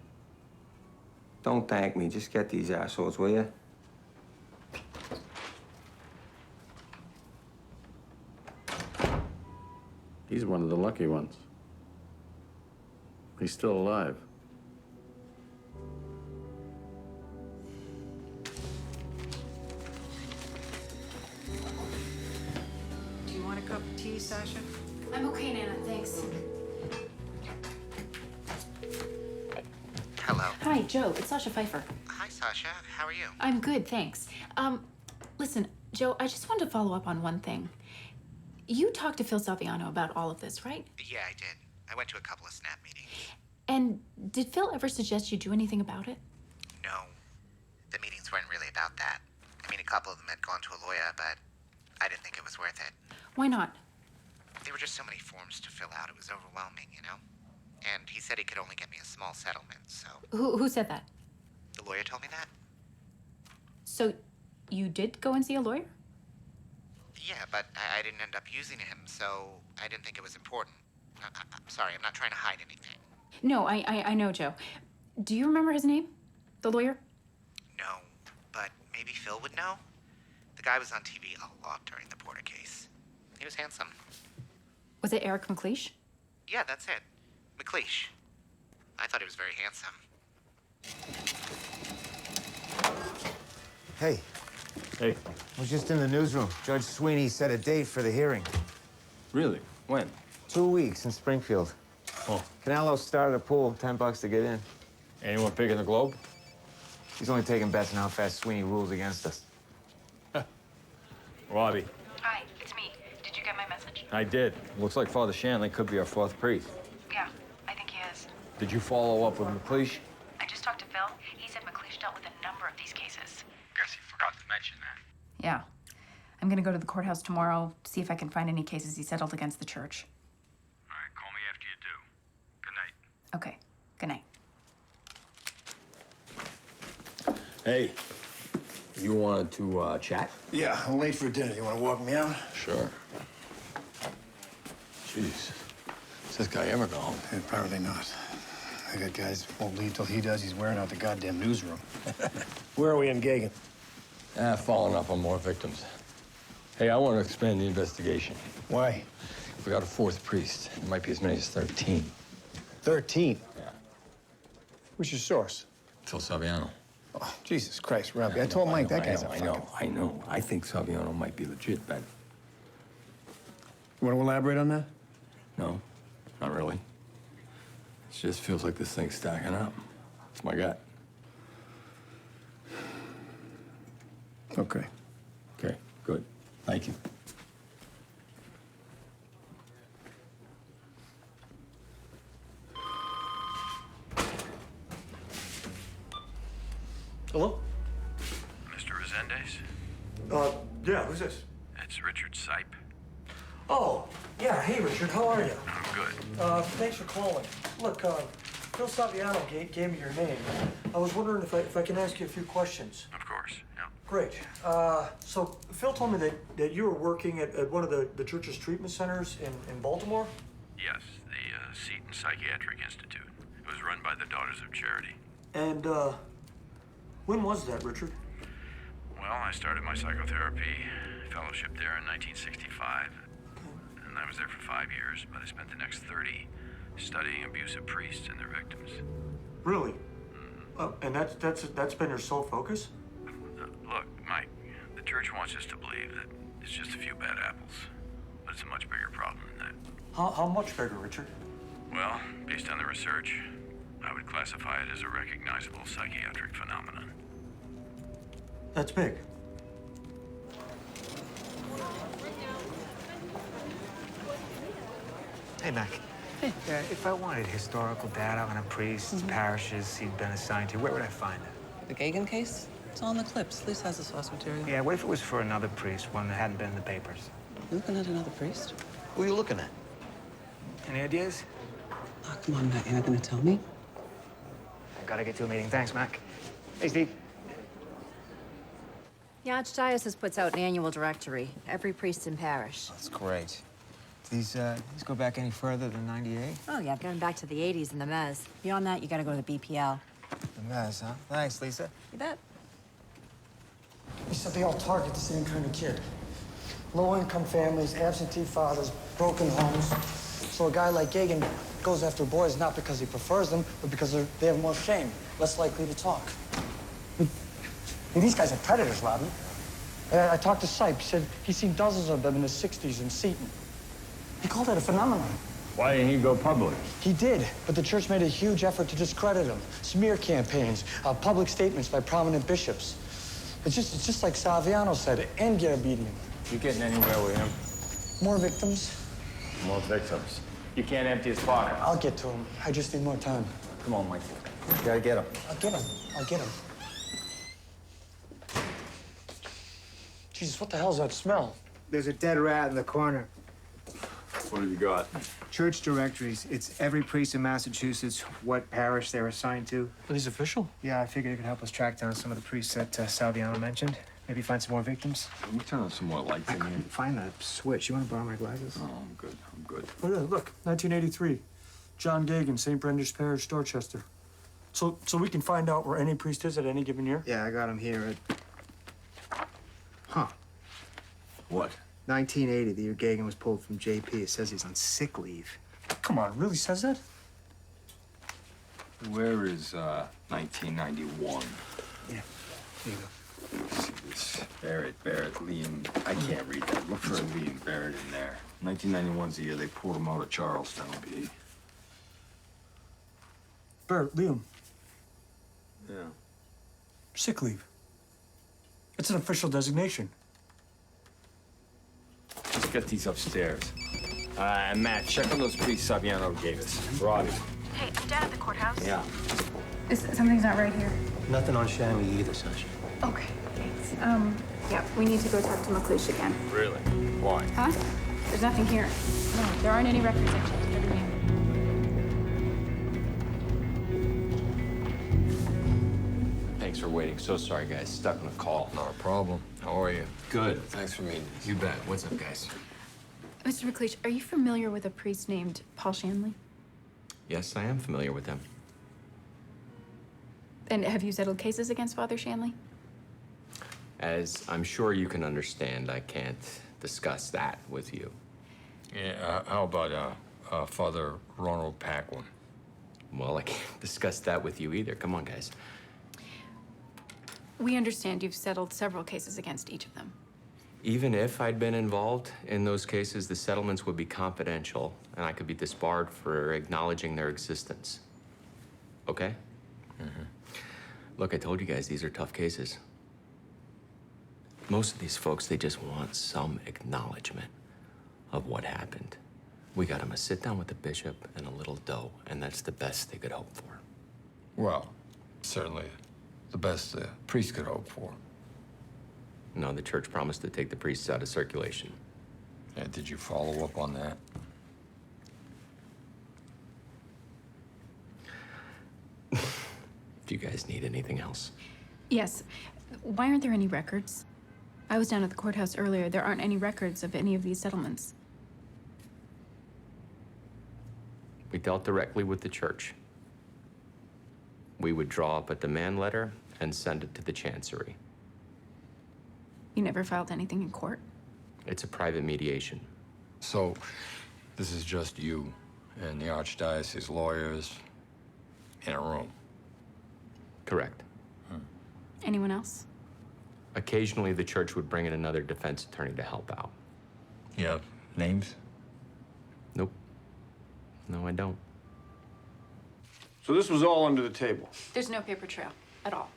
Don't thank me. Just get these assholes, will you? He's one of the lucky ones. He's still alive. Do you want a cup of tea, Sasha? I'm okay, Nana, thanks. Hello. Hi, Joe, it's Sasha Pfeiffer. Hi, Sasha. How are you? I'm good, thanks. Listen, Joe, I just wanted to follow up on one thing. You talked to Phil Salviano about all of this, right? Yeah, I did. I went to a couple of snap meetings. And did Phil ever suggest you do anything about it? No. The meetings weren't really about that. I mean, a couple of them had gone to a lawyer, but I didn't think it was worth it. Why not? There were just so many forms to fill out. It was overwhelming, you know? And he said he could only get me a small settlement, so... Who said that? The lawyer told me that? So you did go and see a lawyer? Yeah, but I didn't end up using him, so I didn't think it was important. I'm sorry, I'm not trying to hide anything. No, I know, Joe. Do you remember his name? The lawyer? No, but maybe Phil would know. The guy was on TV a lot during the Porter case. He was handsome. Was it Eric McLeish? Yeah, that's it. McLeish. I thought he was very handsome. Hey. Hey. I was just in the newsroom. Judge Sweeney set a date for the hearing. Really? When? 2 weeks in Springfield. Oh. Canelo started a pool, $10 to get in. Anyone picking the Globe? He's only taking bets on how fast Sweeney rules against us. Robbie. Hi, it's me. Did you get my message? I did. Looks like Father Shanley could be our fourth priest. Yeah, I think he is. Did you follow up with McLeish? I just talked to Phil. He said McLeish dealt with a number of these cases. Guess he forgot to mention that. Yeah. I'm gonna go to the courthouse tomorrow, see if I can find any cases he settled against the church. All right, call me after you do. Good night. Okay. Good night. Hey, you wanted to chat? Yeah, I'm late for dinner. You want to walk me out? Sure. Jeez. Is this guy ever go home? Apparently not. I got guys won't leave till he does. He's wearing out the goddamn newsroom. Where are we in Gagan? Following up on more victims. Hey, I want to expand the investigation. Why? We got a fourth priest. There might be as many as 13. 13? Yeah. Who's your source? Phil Saviano. Oh, Jesus Christ, Robbie. I told Mike that guy's I know. I think Saviano might be legit, Ben. You want to elaborate on that? No, not really. It just feels like this thing's stacking up. It's my gut. Okay. Okay, good. Thank you. Hello? Mr. Resendez? Yeah, who's this? It's Richard Sipe. Oh, yeah, hey, Richard, how are you? I'm good. Thanks for calling. Look, Phil Saviano gave me your name. I was wondering if I can ask you a few questions. Of course, yeah. Great. So Phil told me that you were working at one of the church's treatment centers in Baltimore? Yes, the Seton Psychiatric Institute. It was run by the Daughters of Charity. And, when was that, Richard? Well, I started my psychotherapy fellowship there in 1965. And I was there for 5 years, but I spent the next 30 studying abusive priests and their victims. Really? And that's been your sole focus? Look, Mike, the church wants us to believe that it's just a few bad apples. But it's a much bigger problem than that. How much bigger, Richard? Well, based on the research, I would classify it as a recognizable psychiatric phenomenon. That's big. Hey, Mac. Hey. If I wanted historical data on a priest, parishes he'd been assigned to, where would I find it? The Gagan case? It's all in the clips. Lisa has the source material. Yeah, what if it was for another priest, one that hadn't been in the papers? You looking at another priest? Who are you looking at? Any ideas? Oh, come on, Matt. You're not gonna tell me? I gotta get to a meeting. Thanks, Mac. Hey, Steve. The Archdiocese puts out an annual directory, every priest in parish. That's great. Do these go back any further than 98? Oh, yeah, going back to the 80s in the Mez. Beyond that, you gotta go to the BPL. The mess, huh? Thanks, Lisa. You bet. He said they all target the same kind of kid. Low-income families, absentee fathers, broken homes. So a guy like Gagan goes after boys not because he prefers them, but because they have more shame, less likely to talk. These guys are predators, Robin. I talked to Sipe. He said he's seen dozens of them in the 60s in Seton. He called it a phenomenon. Why didn't he go public? He did, but the church made a huge effort to discredit him. Smear campaigns, public statements by prominent bishops. It's just like Saviano said, and get obedient. You getting anywhere with him? More victims. More victims. You can't empty his pockets. I'll get to him. I just need more time. Come on, Mike. You gotta get him. I'll get him. I'll get him. Jesus, what the hell's that smell? There's a dead rat in the corner. What have you got? Church directories. It's every priest in Massachusetts, what parish they're assigned to. Are these official? Yeah, I figured it could help us track down some of the priests that Salviano mentioned. Maybe find some more victims? Can we turn on some more lights I in here? couldn't find the switch. You want to borrow my glasses? Oh, I'm good. I'm good. Oh, yeah, look, 1983. John Gagan, St. Brendan's Parish, Dorchester. So we can find out where any priest is at any given year? Yeah, I got him here at... Huh. What? 1980, the year Gagan was pulled from JP. It says he's on sick leave. Come on, really says that? Where is 1991? Yeah, here you go. Let's see this. Barrett, Liam. I can't read that. Look for Liam Barrett in there. 1991's the year they pulled him out of Charlestown, B. Barrett, Liam, Yeah. sick leave. It's an official designation. Let's get these upstairs. Matt, check on those priests Saviano gave us. Robbie. Hey, I'm down at the courthouse. Yeah. Something's not right here. Nothing on Shanley either, Sasha. Okay, thanks. Yeah, we need to go talk to McLeish again. Really? Why? Huh? There's nothing here. No, there aren't any records. I checked everything. Thanks for waiting. So sorry, guys. Stuck on a call. Not a problem. How are you? Good. Thanks for meeting us. You bet. What's up, guys? Mr. McLeish, are you familiar with a priest named Paul Shanley? Yes, I am familiar with them. And have you settled cases against Father Shanley? As I'm sure you can understand, I can't discuss that with you. Yeah, how about Father Ronald Paquin? Well, I can't discuss that with you either. Come on, guys. We understand you've settled several cases against each of them. Even if I'd been involved in those cases, the settlements would be confidential, and I could be disbarred for acknowledging their existence. Okay? Mm-hmm. Look, I told you guys, these are tough cases. Most of these folks, they just want some acknowledgement of what happened. We got them a sit down with the bishop and a little dough, and that's the best they could hope for. Well, certainly the best the priest could hope for. No, the church promised to take the priests out of circulation. Yeah, did you follow up on that? Do you guys need anything else? Yes. Why aren't there any records? I was down at the courthouse earlier. There aren't any records of any of these settlements. We dealt directly with the church. We would draw up a demand letter and send it to the chancery. You never filed anything in court? It's a private mediation. So, this is just you and the archdiocese lawyers in a room? Correct. Anyone else? Occasionally, the church would bring in another defense attorney to help out. You have names? Nope. No, I don't. So this was all under the table. There's no paper trail at all.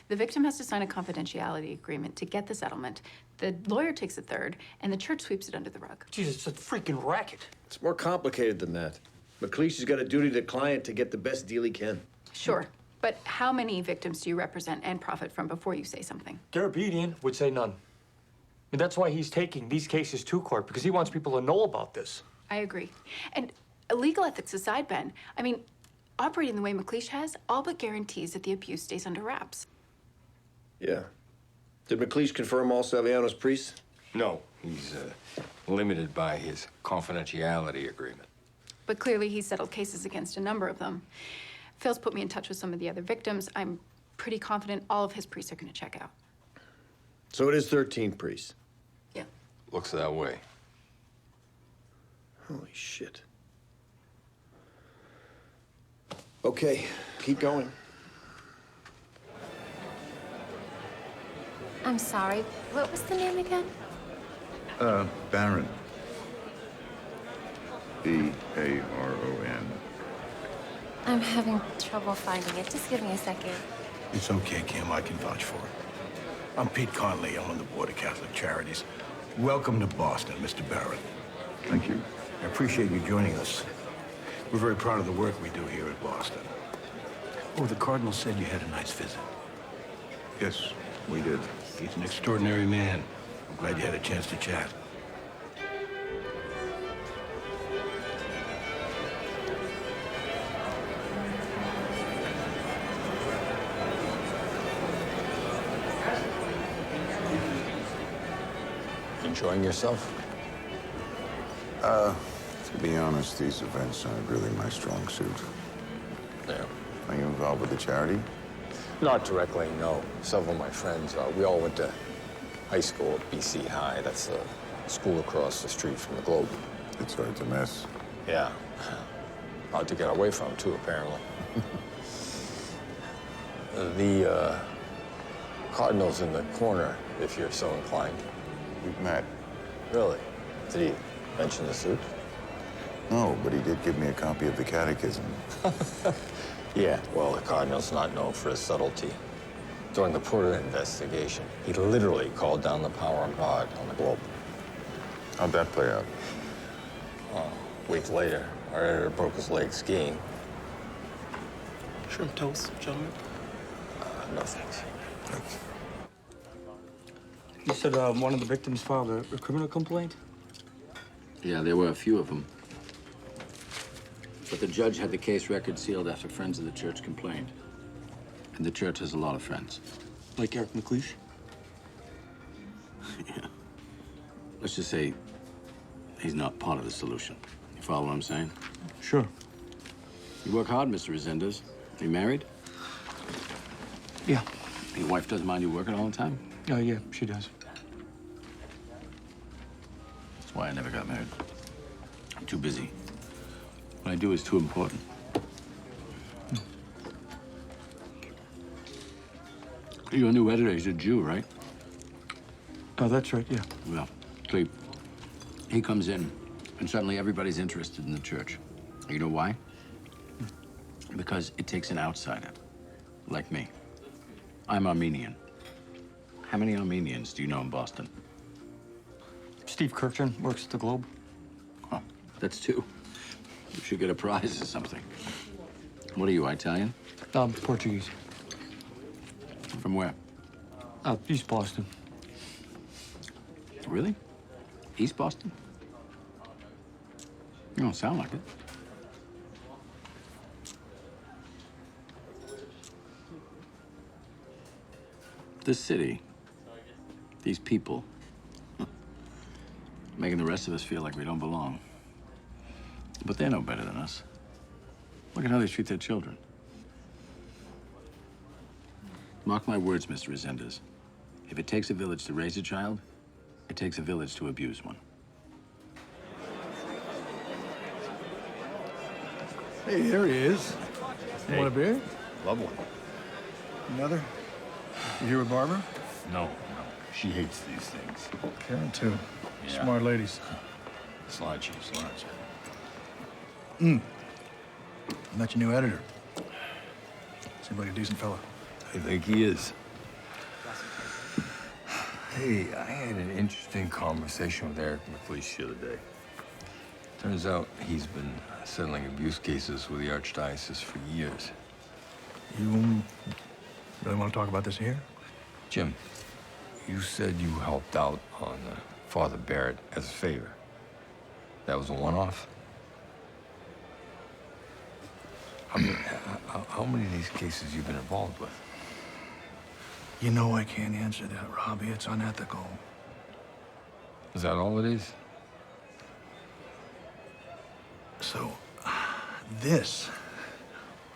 The victim has to sign a confidentiality agreement to get the settlement. The lawyer takes a third, and the church sweeps it under the rug. Jesus, it's a freaking racket. It's more complicated than that. McLeish has got a duty to the client to get the best deal he can. Sure, but how many victims do you represent and profit from before you say something? Garabedian would say none. And that's why he's taking these cases to court, because he wants people to know about this. I agree. And legal ethics aside, Ben, I mean, operating the way McLeish has all but guarantees that the abuse stays under wraps. Yeah. Did McLeish confirm all Saviano's priests? No, he's limited by his confidentiality agreement. But clearly he settled cases against a number of them. Phil's put me in touch with some of the other victims. I'm pretty confident all of his priests are going to check out. So it is 13 priests. Yeah. Looks that way. Holy shit. Okay, keep going. I'm sorry. What was the name again? Baron. B-A-R-O-N. I'm having trouble finding it. Just give me a second. It's okay, Kim. I can vouch for it. I'm Pete Conley. I'm on the Board of Catholic Charities. Welcome to Boston, Mr. Barrett. Thank you. I appreciate you joining us. We're very proud of the work we do here at Boston. Oh, the Cardinal said you had a nice visit. Yes, we did. He's an extraordinary man. I'm glad you had a chance to chat. Enjoying yourself? To be honest, these events aren't really my strong suit. Yeah. Are you involved with the charity? Not directly, no. Several of my friends, we all went to high school at BC High. That's the school across the street from the Globe. It's hard to miss. Yeah. Hard to get away from, too, apparently. The Cardinal's in the corner, if you're so inclined. We've met. Really? Did he mention the suit? No, but he did give me a copy of the Catechism. Yeah, well, the Cardinal's not known for his subtlety. During the Porter investigation, he literally called down the power of God on the Globe. How'd that play out? A week later, our editor broke his leg skiing. Shrimp toast, gentlemen. No thanks. You said one of the victims filed a criminal complaint? Yeah, there were a few of them. But the judge had the case record sealed after friends of the church complained. And the church has a lot of friends. Like Eric McLeish? Yeah. Let's just say he's not part of the solution. You follow what I'm saying? Sure. You work hard, Mr. Resendez. Are you married? Yeah. Your wife doesn't mind you working all the time? Yeah, she does. That's why I never got married. I'm too busy. What I do is too important. Your new editor, he's a Jew, right? Oh, that's right, yeah. Well, see, he comes in, and suddenly everybody's interested in the church. You know why? Because it takes an outsider, like me. I'm Armenian. How many Armenians do you know in Boston? Steve Kirkton works at the Globe. Oh, that's two. You should get a prize or something. What are you, Italian? Portuguese. From where? East Boston. Really? East Boston? You don't sound like it. This city, these people, making the rest of us feel like we don't belong. But they're no better than us. Look at how they treat their children. Mark my words, Mr. Resendez. If it takes a village to raise a child, it takes a village to abuse one. Hey, there he is. You want a beer? Love one. Another? You here with Barbara? No. She hates these things. Karen, too. Yeah. Smart ladies. Slouchy. Met your new editor. Seems like a decent fella. I think he is. Hey, I had an interesting conversation with Eric McLeish the other day. Turns out he's been settling abuse cases with the Archdiocese for years. You really want to talk about this here? Jim, you said you helped out on Father Barrett as a favor. That was a one-off? How many of these cases you've been involved with? You know I can't answer that, Robbie. It's unethical. Is that all it is? So, this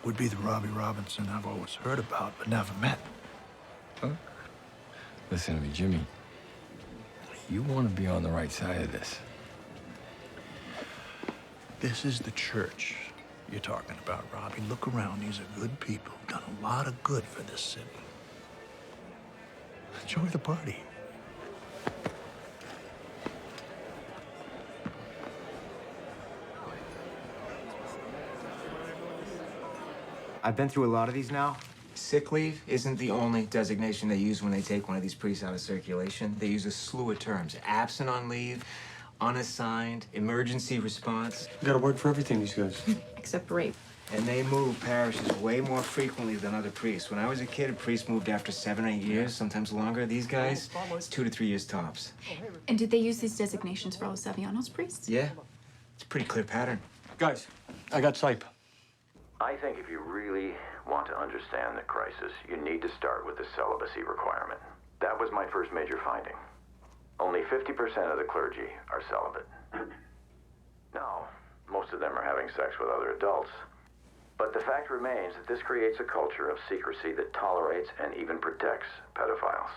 would be the Robbie Robinson I've always heard about but never met. Huh? Listen to me, Jimmy. You want to be on the right side of this. This is the church you're talking about, Robbie. Look around. These are good people. Done a lot of good for this city. Enjoy the party. I've been through a lot of these now. Sick leave isn't the only designation they use when they take one of these priests out of circulation. They use a slew of terms. Absent on leave, unassigned, emergency response. You got a word for everything, these guys. Except rape. And they move parishes way more frequently than other priests. When I was a kid, a priest moved after 7 or 8 years, sometimes longer. These guys, it's 2 to 3 years tops. And did they use these designations for all of Saviano's priests? Yeah, it's a pretty clear pattern. Guys, I got Sipe. I think if you really want to understand the crisis, you need to start with the celibacy requirement. That was my first major finding. Only 50% of the clergy are celibate. Now, most of them are having sex with other adults. But the fact remains that this creates a culture of secrecy that tolerates and even protects pedophiles.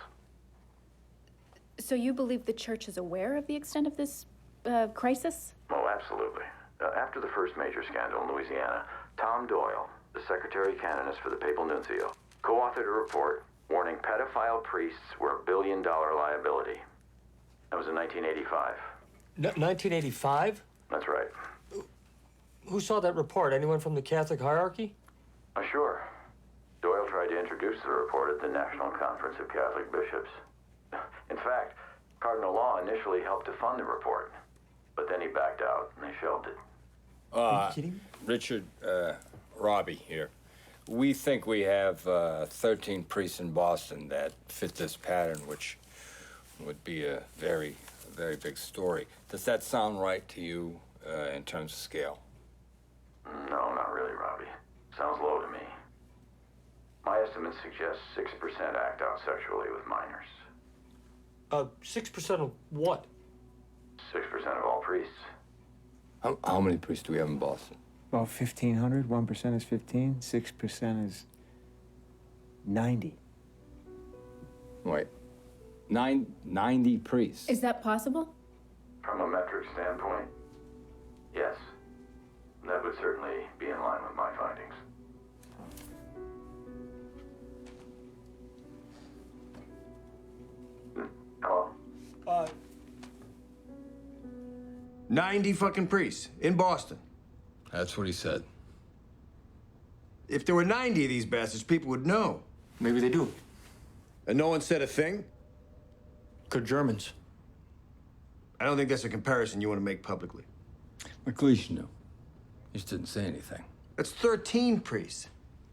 So you believe the church is aware of the extent of this crisis? Oh, absolutely. After the first major scandal in Louisiana, Tom Doyle, the secretary canonist for the papal nuncio, co-authored a report warning pedophile priests were a billion-dollar liability. That was in 1985. 1985? That's right. Who saw that report? Anyone from the Catholic hierarchy? Sure. Doyle tried to introduce the report at the National Conference of Catholic Bishops. In fact, Cardinal Law initially helped to fund the report, but then he backed out and they shelved it. Are you kidding? Richard, Robbie here. We think we have 13 priests in Boston that fit this pattern, which would be a very big story. Does that sound right to you in terms of scale? No, not really, Robbie. Sounds low to me. My estimates suggest 6% act out sexually with minors. 6% of what? 6% of all priests. How many priests do we have in Boston? About 1,500. 1% is 15. 6% is 90. Wait, 90 priests? Is that possible? From a metric standpoint, yes. That would certainly be in line with my findings. Hello? 90 fucking priests in Boston. That's what he said. If there were 90 of these bastards, people would know. Maybe they do. And no one said a thing? Good Germans. I don't think that's a comparison you want to make publicly. McLeish knew. He just didn't say anything. That's 13 priests.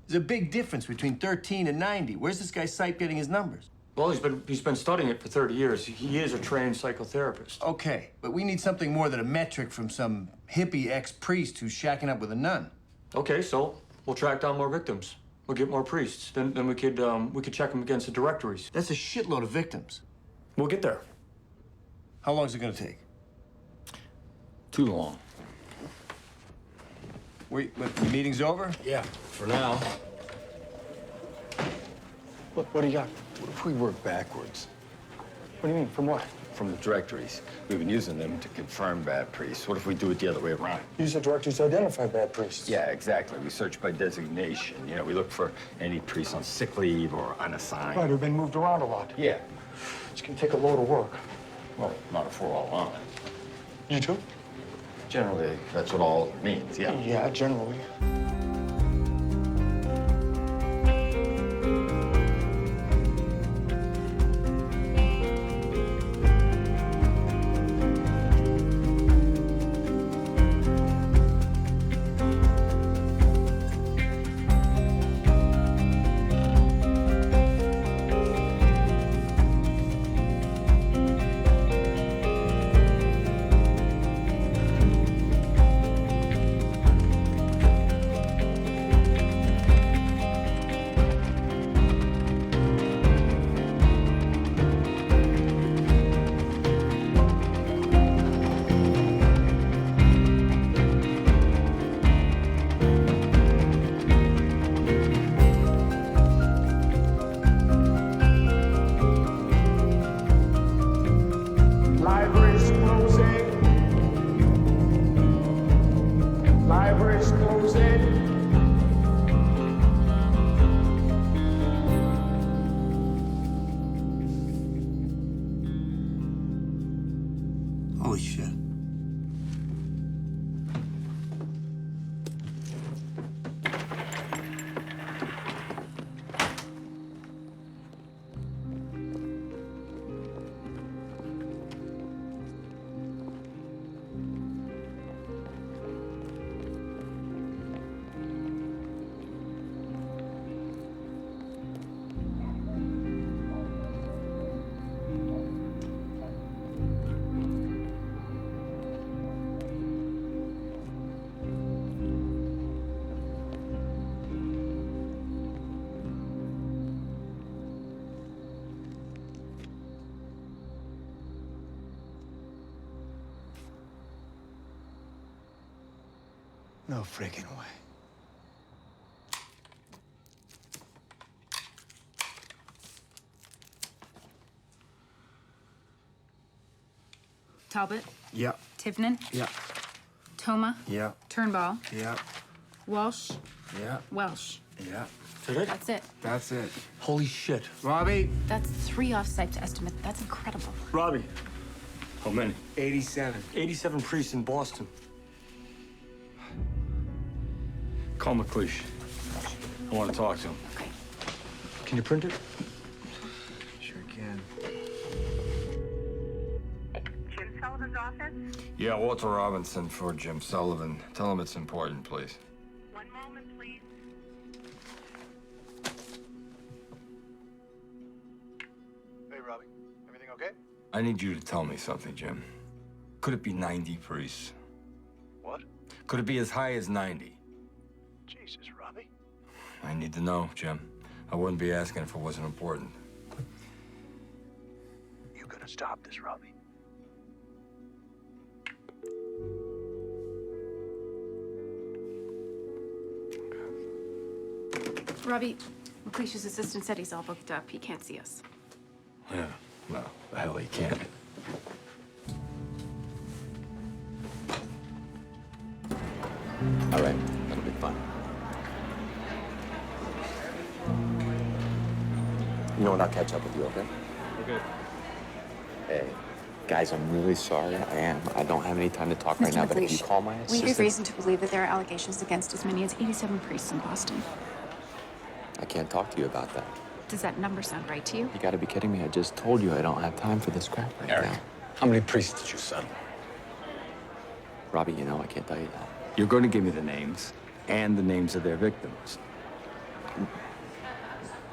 There's a big difference between 13 and 90. Where's this guy's site getting his numbers? Well, he's been studying it for 30 years. He is a trained psychotherapist. Okay, but we need something more than a metric from some hippie ex-priest who's shacking up with a nun. Okay, so we'll track down more victims. We'll get more priests. Then we could check them against the directories. That's a shitload of victims. We'll get there. How long is it gonna take? Too long. Wait, the meeting's over? Yeah, for now. What do you got? What if we work backwards? What do you mean, from what? From the directories. We've been using them to confirm bad priests. What if we do it the other way around? Use the directories to identify bad priests. Yeah, exactly. We search by designation. You know, we look for any priests on sick leave or unassigned. Right, who've been moved around a lot. Yeah. It's gonna take a load of work. Well, not if we're all on it. You too? Generally, that's what all means, yeah. Yeah, generally. Library's closing. Library's closing. Holy shit. No freaking way. Talbot, Yeah. Tivnan, Yeah. Toma, Yeah. Turnball, Yeah. Walsh, Yeah. Welsh. Yeah. Did it? That's it. That's it. Holy shit. Robbie. That's 3 off-site estimate. That's incredible. Robbie. How many? 87. 87 priests in Boston. Call McLeish. I want to talk to him. Okay. Can you print it? Sure can. Jim Sullivan's office? Yeah, Walter Robinson for Jim Sullivan. Tell him it's important, please. One moment, please. Hey, Robbie. Everything okay? I need you to tell me something, Jim. Could it be 90 priests? What? Could it be as high as 90? Jesus, Robbie. I need to know, Jim. I wouldn't be asking if it wasn't important. You gonna stop this, Robbie? Robbie, McLeish's assistant said he's all booked up. He can't see us. Yeah, well, the hell he can. All right, that'll be fun. You know what? I'll catch up with you, okay? Okay. Hey, guys, I'm really sorry. I am. I don't have any time to talk right Mr. now, but if McLeish, you call my we assistant... have reason to believe that there are allegations against as many as 87 priests in Boston. I can't talk to you about that. Does that number sound right to you? You gotta be kidding me. I just told you I don't have time for this crap right now. How many priests did you settle? Robbie, you know I can't tell you that. You're going to give me the names and the names of their victims.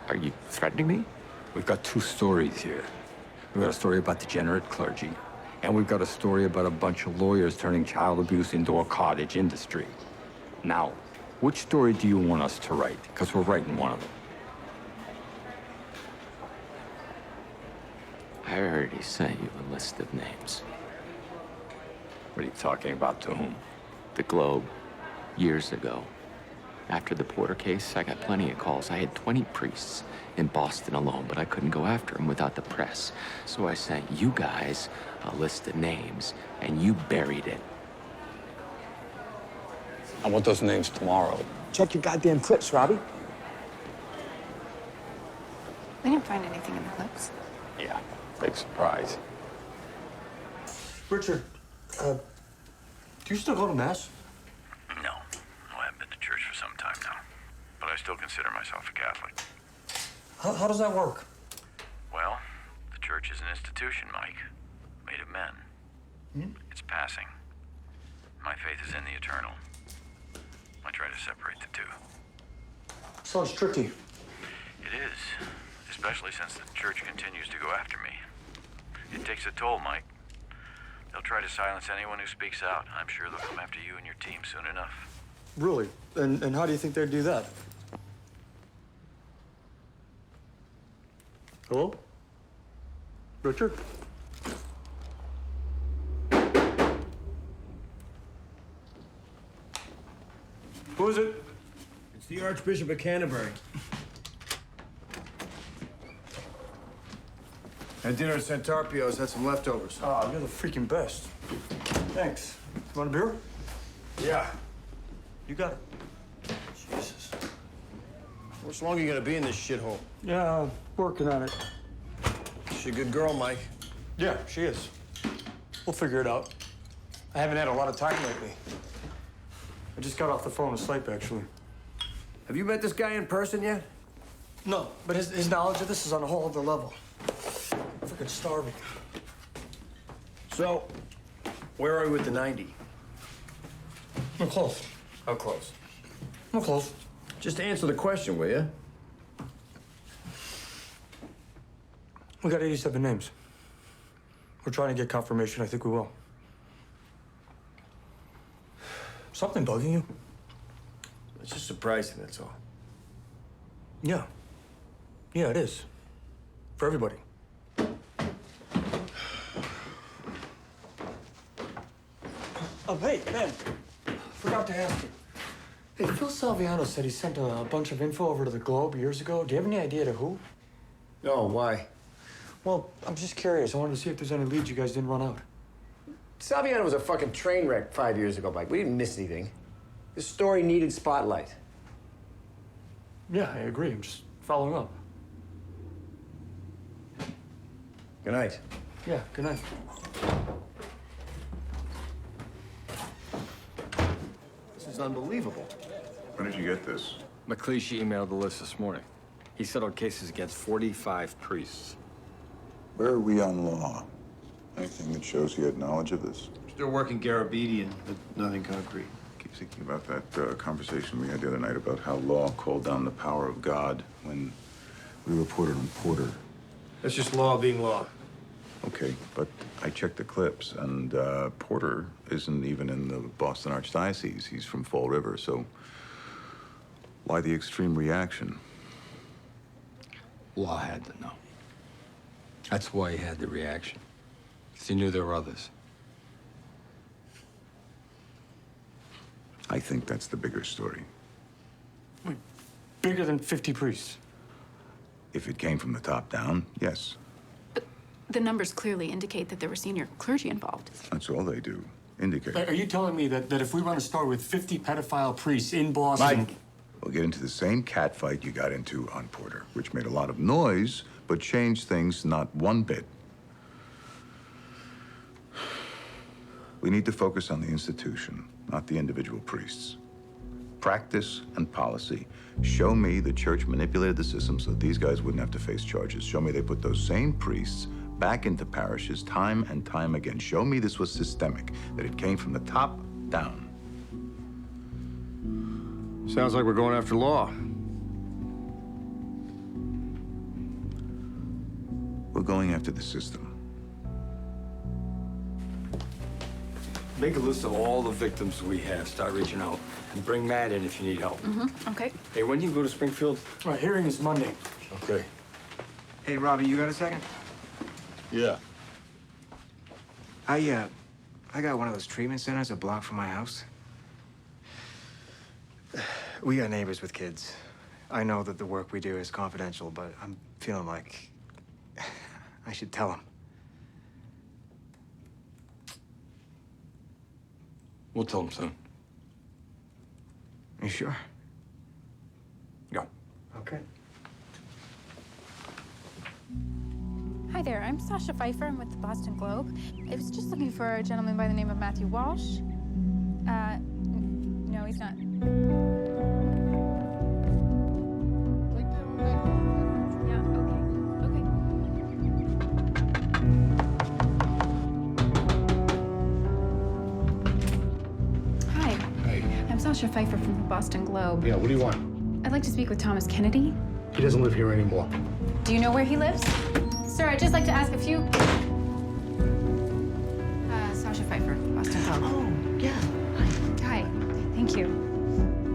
Are you threatening me? We've got 2 stories here. We've got a story about degenerate clergy, and we've got a story about a bunch of lawyers turning child abuse into a cottage industry. Now, which story do you want us to write? Because we're writing one of them. I already sent you a list of names. What are you talking about? To whom? The Globe, years ago. After the Porter case, I got plenty of calls. I had 20 priests in Boston alone, but I couldn't go after them without the press. So I sent you guys a list of names, and you buried it. I want those names tomorrow. Check your goddamn clips, Robbie. We didn't find anything in the clips. Yeah, big surprise. Richard, do you still go to Mass? No. I haven't been to church for some time now. But I still consider myself a Catholic. How does that work? Well, the church is an institution, Mike. Made of men. It's passing. My faith is in the eternal. I try to separate the two. Sounds tricky. It is. Especially since the church continues to go after me. It takes a toll, Mike. They'll try to silence anyone who speaks out. I'm sure they'll come after you and your team soon enough. Really? And how do you think they'd do that? Hello? Richard? Who is it? It's the Archbishop of Canterbury. Had dinner at Santarpio's, had some leftovers. Ah, you're the freaking best. Thanks. You want a beer? Yeah. You got it. Jesus. How much longer are you gonna be in this shithole? Yeah, working on it. She's a good girl, Mike. Yeah, she is. We'll figure it out. I haven't had a lot of time lately. I just got off the phone with Slipe, actually. Have you met this guy in person yet? No, but his knowledge of this is on a whole other level. I'm freaking starving. So, where are we with the 90? I'm close. How close? I'm close. Just answer the question, will you? We got 87 names. We're trying to get confirmation. I think we will. Something bugging you? It's just surprising, that's all. Yeah. Yeah, it is. For everybody. Oh, hey, Ben. Forgot to ask you. Hey, Phil Salviano said he sent a bunch of info over to the Globe years ago. Do you have any idea to who? No, why? Well, I'm just curious. I wanted to see if there's any leads you guys didn't run out. Salviano was a fucking train wreck 5 years ago, Mike. We didn't miss anything. This story needed spotlight. Yeah, I agree. I'm just following up. Good night. Yeah, good night. This is unbelievable. When did you get this? McLeish emailed the list this morning. He settled cases against 45 priests. Where are we on law? Anything that shows he had knowledge of this? Still working Garabedian, but nothing concrete. Keep thinking about that conversation we had the other night about how law called down the power of God when we reported on Porter. That's just law being law. Okay, but I checked the clips, and Porter isn't even in the Boston Archdiocese. He's from Fall River, so why the extreme reaction? Law had to know. That's why he had the reaction. Because he knew there were others. I think that's the bigger story. Bigger than 50 priests. If it came from the top down, yes. The numbers clearly indicate that there were senior clergy involved. That's all they do. Indicate. Are you telling me that if we run a story with 50 pedophile priests in Boston... Mike, we'll get into the same catfight you got into on Porter, which made a lot of noise, but changed things not one bit. We need to focus on the institution, not the individual priests. Practice and policy. Show me the church manipulated the system so that these guys wouldn't have to face charges. Show me they put those same priests back into parishes time and time again. Show me this was systemic, that it came from the top down. Sounds like we're going after law. We're going after the system. Make a list of all the victims we have. Start reaching out. And bring Matt in if you need help. Okay. Hey, when do you go to Springfield? Our hearing is Monday. Okay. Hey, Robbie, you got a second? Yeah. I got one of those treatment centers a block from my house. We got neighbors with kids. I know that the work we do is confidential, but I'm feeling like I should tell them. We'll tell them soon. You sure? Go. Okay. Hi there, I'm Sasha Pfeiffer. I'm with the Boston Globe. I was just looking for a gentleman by the name of Matthew Walsh. No, he's not. Sasha Pfeiffer from the Boston Globe. Yeah, what do you want? I'd like to speak with Thomas Kennedy. He doesn't live here anymore. Do you know where he lives? Sir, I'd just like to ask a few... Sasha Pfeiffer, Boston Globe. Oh, yeah. Hi. Thank you.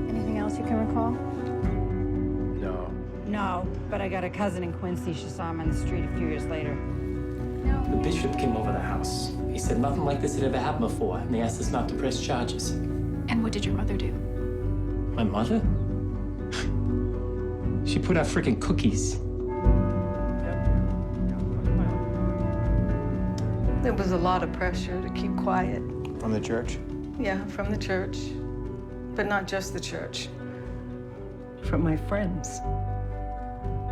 Anything else you can recall? No. No, but I got a cousin in Quincy. She saw him on the street a few years later. No. The bishop came over the house. He said nothing like this had ever happened before, and they asked us not to press charges. And what did your mother do? My mother? She put out freaking cookies. There was a lot of pressure to keep quiet. From the church? Yeah, from the church. But not just the church. From my friends.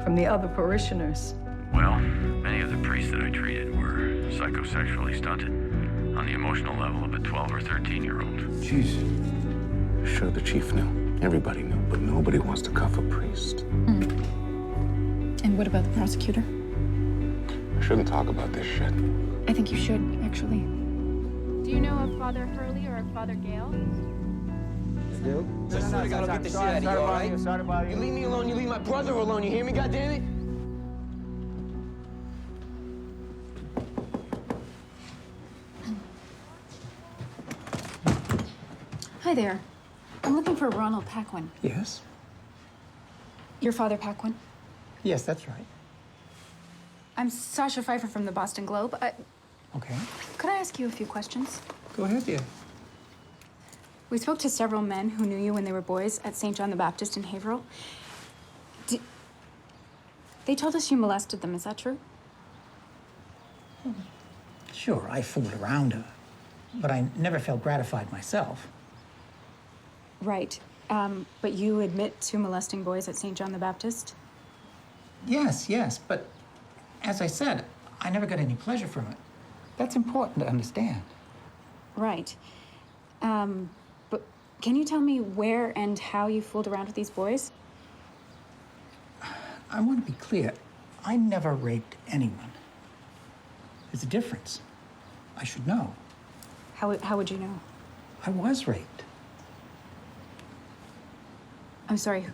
From the other parishioners. Well, many of the priests that I treated were psychosexually stunted on the emotional level of a 12 or 13-year-old. Jeez. Sure, the chief knew. Everybody knew, but nobody wants to cuff a priest. And what about the prosecutor? I shouldn't talk about this shit. I think you should, actually. Do you know of Father Hurley or Father Gale? I swear to God, I'll get the shit out of you, all right? You leave me alone, you leave my brother alone, you hear me, goddammit? Hi there. I'm looking for Ronald Paquin. Yes? Your father Paquin? Yes, that's right. I'm Sasha Pfeiffer from the Boston Globe. Okay. Could I ask you a few questions? Go ahead, yeah. We spoke to several men who knew you when they were boys at St. John the Baptist in Haverhill. They told us you molested them. Is that true? Sure, I fooled around, but I never felt gratified myself. Right. But you admit to molesting boys at St. John the Baptist? Yes, but as I said, I never got any pleasure from it. That's important to understand. Right. But can you tell me where and how you fooled around with these boys? I want to be clear. I never raped anyone. There's a difference. I should know. How would you know? I was raped. I'm sorry.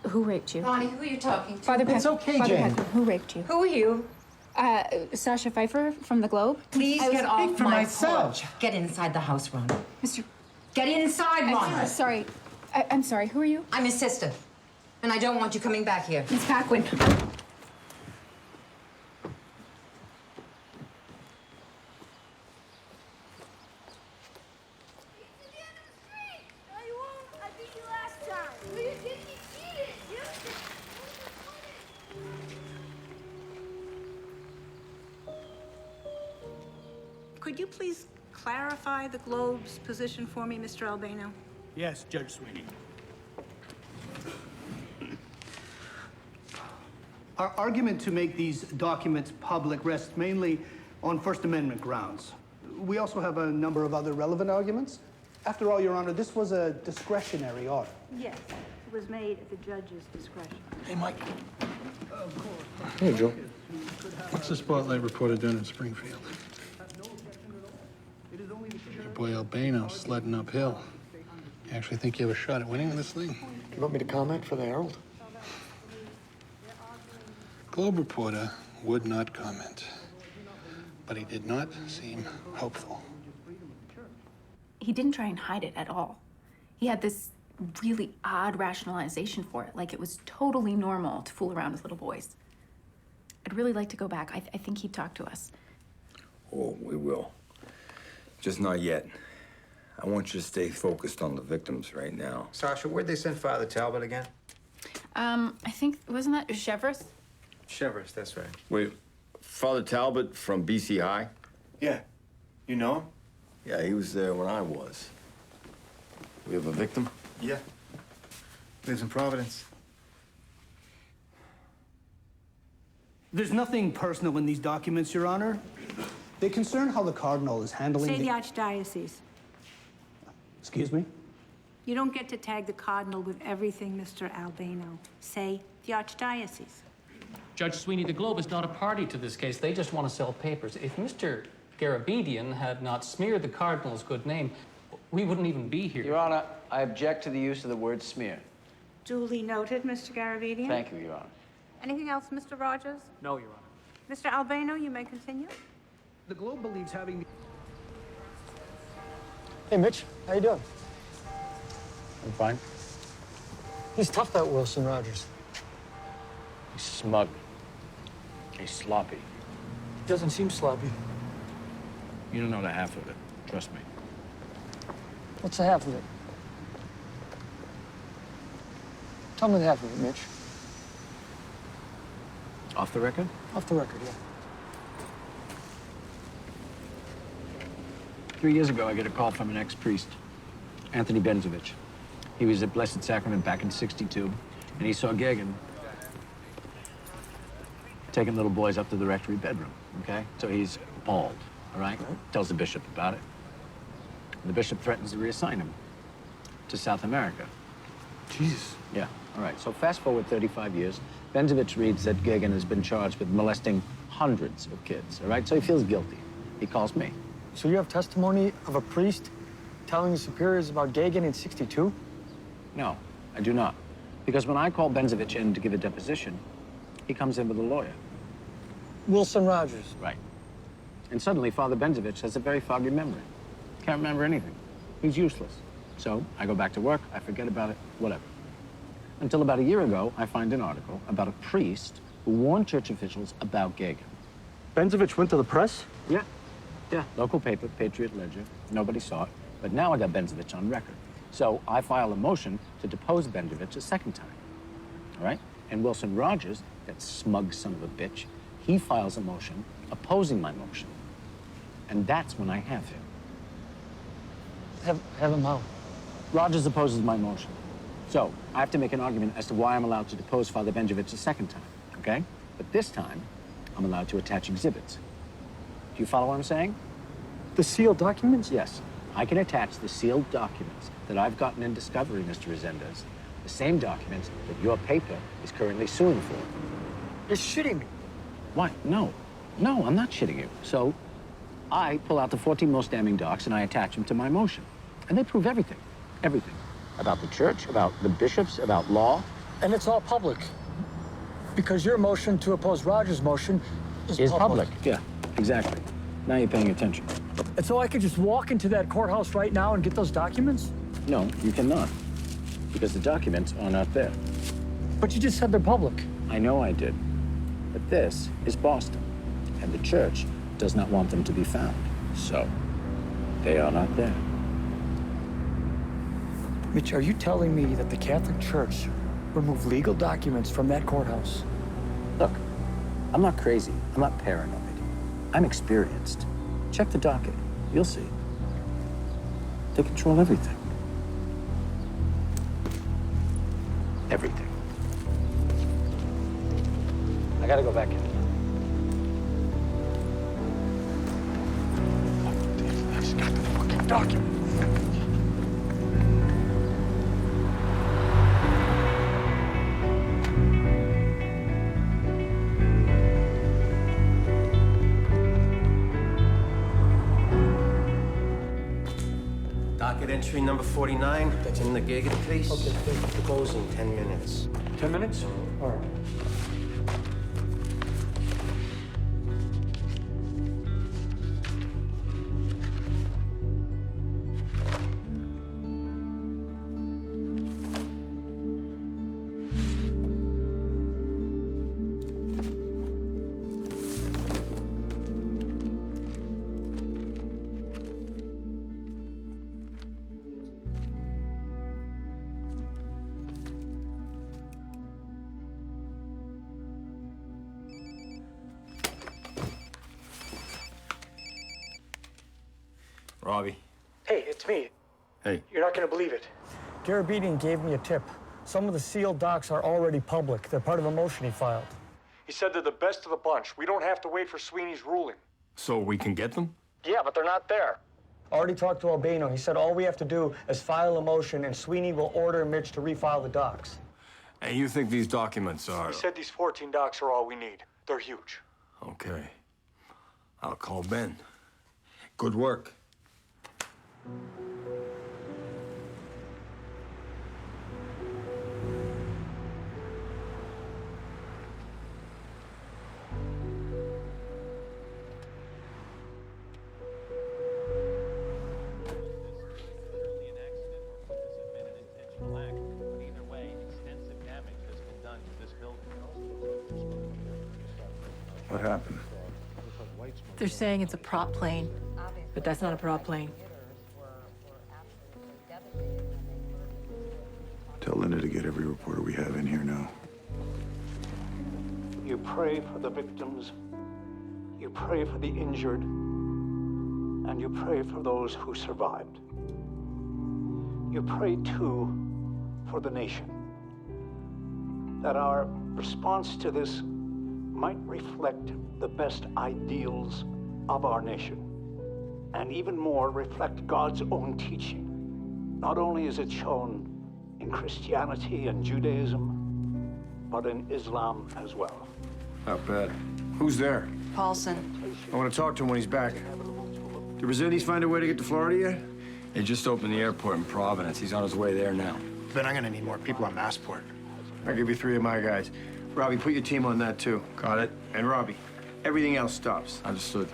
Who raped you? Bonnie, who are you talking to? Father It's okay, Father Jane. Peckman, who raped you? Who are you? Sasha Pfeiffer from the Globe. Please I was- get off for my myself. porch. Get inside the house, Ron. Mr. Get inside, Ron. Sorry. I'm sorry. Who are you? I'm his sister, and I don't want you coming back here. Miss Paquin. Could you please clarify the Globe's position for me, Mr. Albano? Yes, Judge Sweeney. Our argument to make these documents public rests mainly on First Amendment grounds. We also have a number of other relevant arguments. After all, Your Honor, this was a discretionary order. Yes, it was made at the judge's discretion. Hey, Mike. Hey, Joe. What's the Spotlight reporter doing in Springfield? Your boy Albano sledding uphill. You actually think you have a shot at winning this thing? You want me to comment for the Herald? Globe reporter would not comment, but he did not seem hopeful. He didn't try and hide it at all. He had this really odd rationalization for it, like it was totally normal to fool around with little boys. I'd really like to go back. I think he'd talk to us. Oh, we will. Just not yet. I want you to stay focused on the victims right now. Sasha, where'd they send Father Talbot again? I think, wasn't that Chevres? Chevres, that's right. Wait, Father Talbot from BC High? Yeah. You know him? Yeah, he was there when I was. We have a victim? Yeah. Lives in Providence. There's nothing personal in these documents, Your Honor. They concern how the Cardinal is handling Say the Archdiocese. Excuse me? You don't get to tag the Cardinal with everything, Mr. Albano. Say the Archdiocese. Judge Sweeney, the Globe is not a party to this case. They just want to sell papers. If Mr. Garabedian had not smeared the Cardinal's good name, we wouldn't even be here. Your Honor, I object to the use of the word smear. Duly noted, Mr. Garabedian. Thank you, Your Honor. Anything else, Mr. Rogers? No, Your Honor. Mr. Albano, you may continue. The Globe believes having... Hey, Mitch. How you doing? I'm fine. He's tough, that Wilson Rogers. He's smug. He's sloppy. Doesn't seem sloppy. You don't know the half of it. Trust me. What's the half of it? Tell me the half of it, Mitch. Off the record? Off the record, yeah. 3 years ago, I get a call from an ex-priest, Anthony Benzovich. He was at Blessed Sacrament back in '62, and he saw Gagan taking little boys up to the rectory bedroom, okay? So he's appalled, all right? Tells the bishop about it. The bishop threatens to reassign him to South America. Jesus. Yeah, all right. So fast forward 35 years. Benzovich reads that Gagan has been charged with molesting hundreds of kids, all right? So he feels guilty. He calls me. So you have testimony of a priest telling his superiors about Gagan in '62? No, I do not. Because when I call Benzovich in to give a deposition, he comes in with a lawyer. Wilson Rogers. Right. And suddenly, Father Benzovich has a very foggy memory. Can't remember anything. He's useless. So I go back to work, I forget about it, whatever. Until about a year ago, I find an article about a priest who warned church officials about Gagan. Benzovich went to the press? Yeah. Yeah, local paper, Patriot Ledger. Nobody saw it. But now I got Benzovich on record. So I file a motion to depose Benzovich a second time, all right? And Wilson Rogers, that smug son of a bitch, he files a motion opposing my motion. And that's when I have him. Have him out. Rogers opposes my motion. So I have to make an argument as to why I'm allowed to depose Father Benzovich a second time, okay? But this time, I'm allowed to attach exhibits. Do you follow what I'm saying? The sealed documents? Yes. I can attach the sealed documents that I've gotten in discovery, Mr. Resendez. The same documents that your paper is currently suing for. You're shitting me. Why? No. No, I'm not shitting you. So I pull out the 14 most damning docs and I attach them to my motion. And they prove everything. Everything. About the church, about the bishops, about law. And it's all public. Because your motion to oppose Rogers' motion is public. Yeah, exactly. Now you're paying attention. And so I could just walk into that courthouse right now and get those documents? No, you cannot. Because the documents are not there. But you just said they're public. I know I did. But this is Boston. And the church does not want them to be found. So, they are not there. Mitch, are you telling me that the Catholic Church removed legal documents from that courthouse? Look, I'm not crazy. I'm not paranoid. I'm experienced. Check the docket. You'll see. They control everything. Everything. I gotta go back in. I just got the fucking document. Docket entry number 49, that's in the Gagan case. Okay, closing 10 minutes. 10 minutes? All right. Robbie. Hey, it's me. Hey. You're not gonna believe it. Garabedian gave me a tip. Some of the sealed docs are already public. They're part of a motion he filed. He said they're the best of the bunch. We don't have to wait for Sweeney's ruling. So we can get them? Yeah, but they're not there. Already talked to Albano. He said all we have to do is file a motion and Sweeney will order Mitch to refile the docs. And you think these documents are... He said these 14 docs are all we need. They're huge. Okay. I'll call Ben. Good work. What happened? They're saying it's a prop plane, but that's not a prop plane. Tell Linda to get every reporter we have in here now. You pray for the victims, you pray for the injured, and you pray for those who survived. You pray, too, for the nation, that our response to this might reflect the best ideals of our nation, and even more, reflect God's own teaching. Not only is it shown in Christianity and Judaism, but in Islam as well. Not bad. Who's there? Paulson. I want to talk to him when he's back. Did Resendez find a way to get to Florida yet? They just opened the airport in Providence. He's on his way there now. Then I'm gonna need more people on Massport. I'll give you 3 of my guys. Robbie, put your team on that, too. Got it. And Robbie, everything else stops. Understood.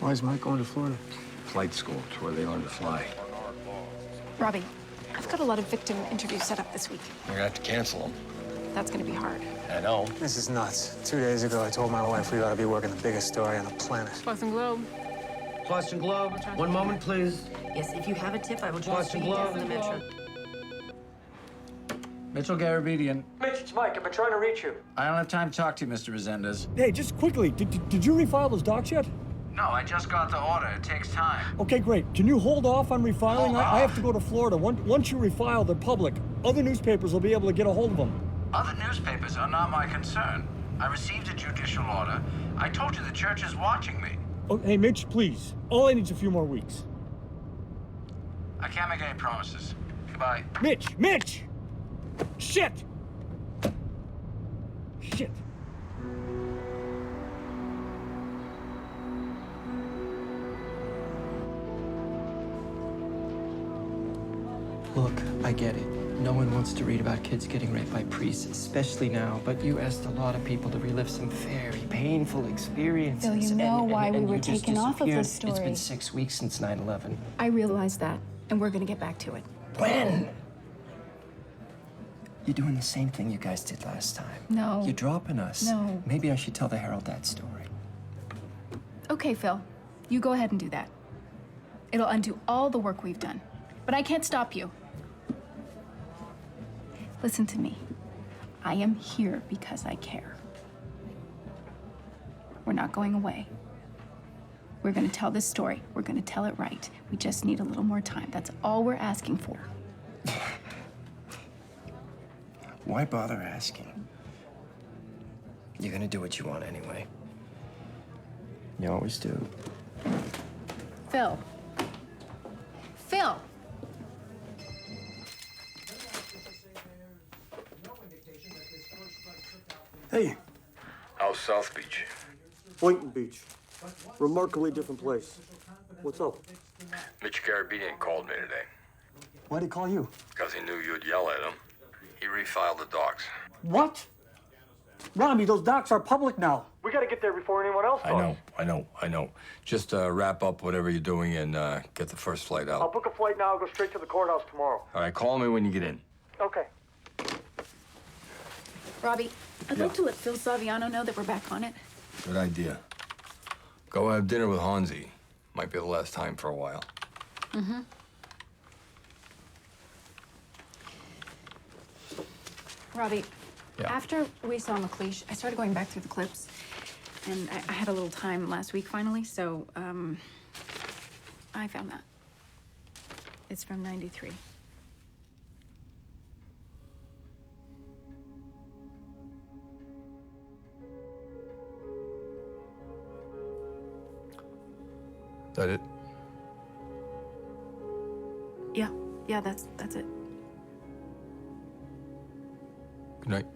Why is Mike going to Florida? Flight school. It's where they learn to fly. Robbie, I've got a lot of victim interviews set up this week. You're gonna have to cancel them. That's gonna be hard. I know. This is nuts. 2 days ago, I told my wife we ought to be working the biggest story on the planet. Boston Globe. Boston Globe, one moment, please. Yes, if you have a tip, I will Boston transfer you Globe. down the metro. Mitchell Garabedian. Mitch, it's Mike. I've been trying to reach you. I don't have time to talk to you, Mr. Resendez. Hey, just quickly, did you refile those docs yet? No, I just got the order. It takes time. Okay, great. Can you hold off on refiling? Hold I have off? to go to Florida. Once you refile, they're public. Other newspapers will be able to get a hold of them. Other newspapers are not my concern. I received a judicial order. I told you the church is watching me. Oh, hey, Mitch, please. All I need is a few more weeks. I can't make any promises. Goodbye. Mitch! Shit! Shit. Look, I get it. No one wants to read about kids getting raped by priests, especially now, but you asked a lot of people to relive some very painful experiences. Phil, you know why we and were you just taken off of this disappeared. It's story. been 6 weeks since 9/11. I realize that, and we're gonna get back to it. When? You're doing the same thing you guys did last time. No. You're dropping us. No. Maybe I should tell the Herald that story. Okay, Phil, you go ahead and do that. It'll undo all the work we've done. But I can't stop you. Listen to me. I am here because I care. We're not going away. We're gonna tell this story. We're gonna tell it right. We just need a little more time. That's all we're asking for. Why bother asking? You're gonna do what you want anyway. You always do. Phil. Phil! Hey, How's South Beach? Boynton Beach. Remarkably different place. What's up? Mitch Garabedian called me today Why'd he call you? because he knew you'd yell at him. He refiled the docs. What? Robbie, those docs are public now. We gotta get there before anyone else does. I know. Just wrap up whatever you're doing and get the first flight out. I'll book a flight now. I'll go straight to the courthouse tomorrow. All right, call me when you get in. Okay. Robbie, I'd like to let Phil Saviano know that we're back on it. Good idea. Go have dinner with Hansi. Might be the last time for a while. Mm-hmm. Robbie, Yeah. after we saw McLeish, I started going back through the clips, and I had a little time last week finally, so I found that. It's from '93. Is that it? Yeah, that's it. Good night.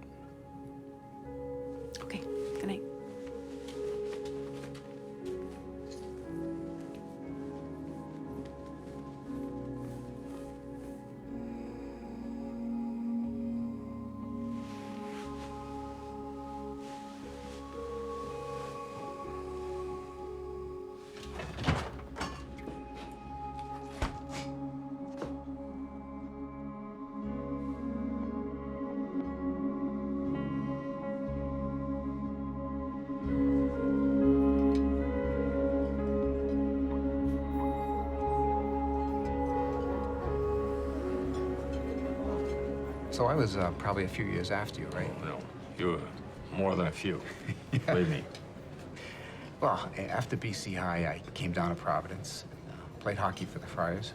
Okay, good night. So I was probably a few years after you, right? No, you were more than a few. Believe me. Well, after BC High, I came down to Providence, played hockey for the Friars.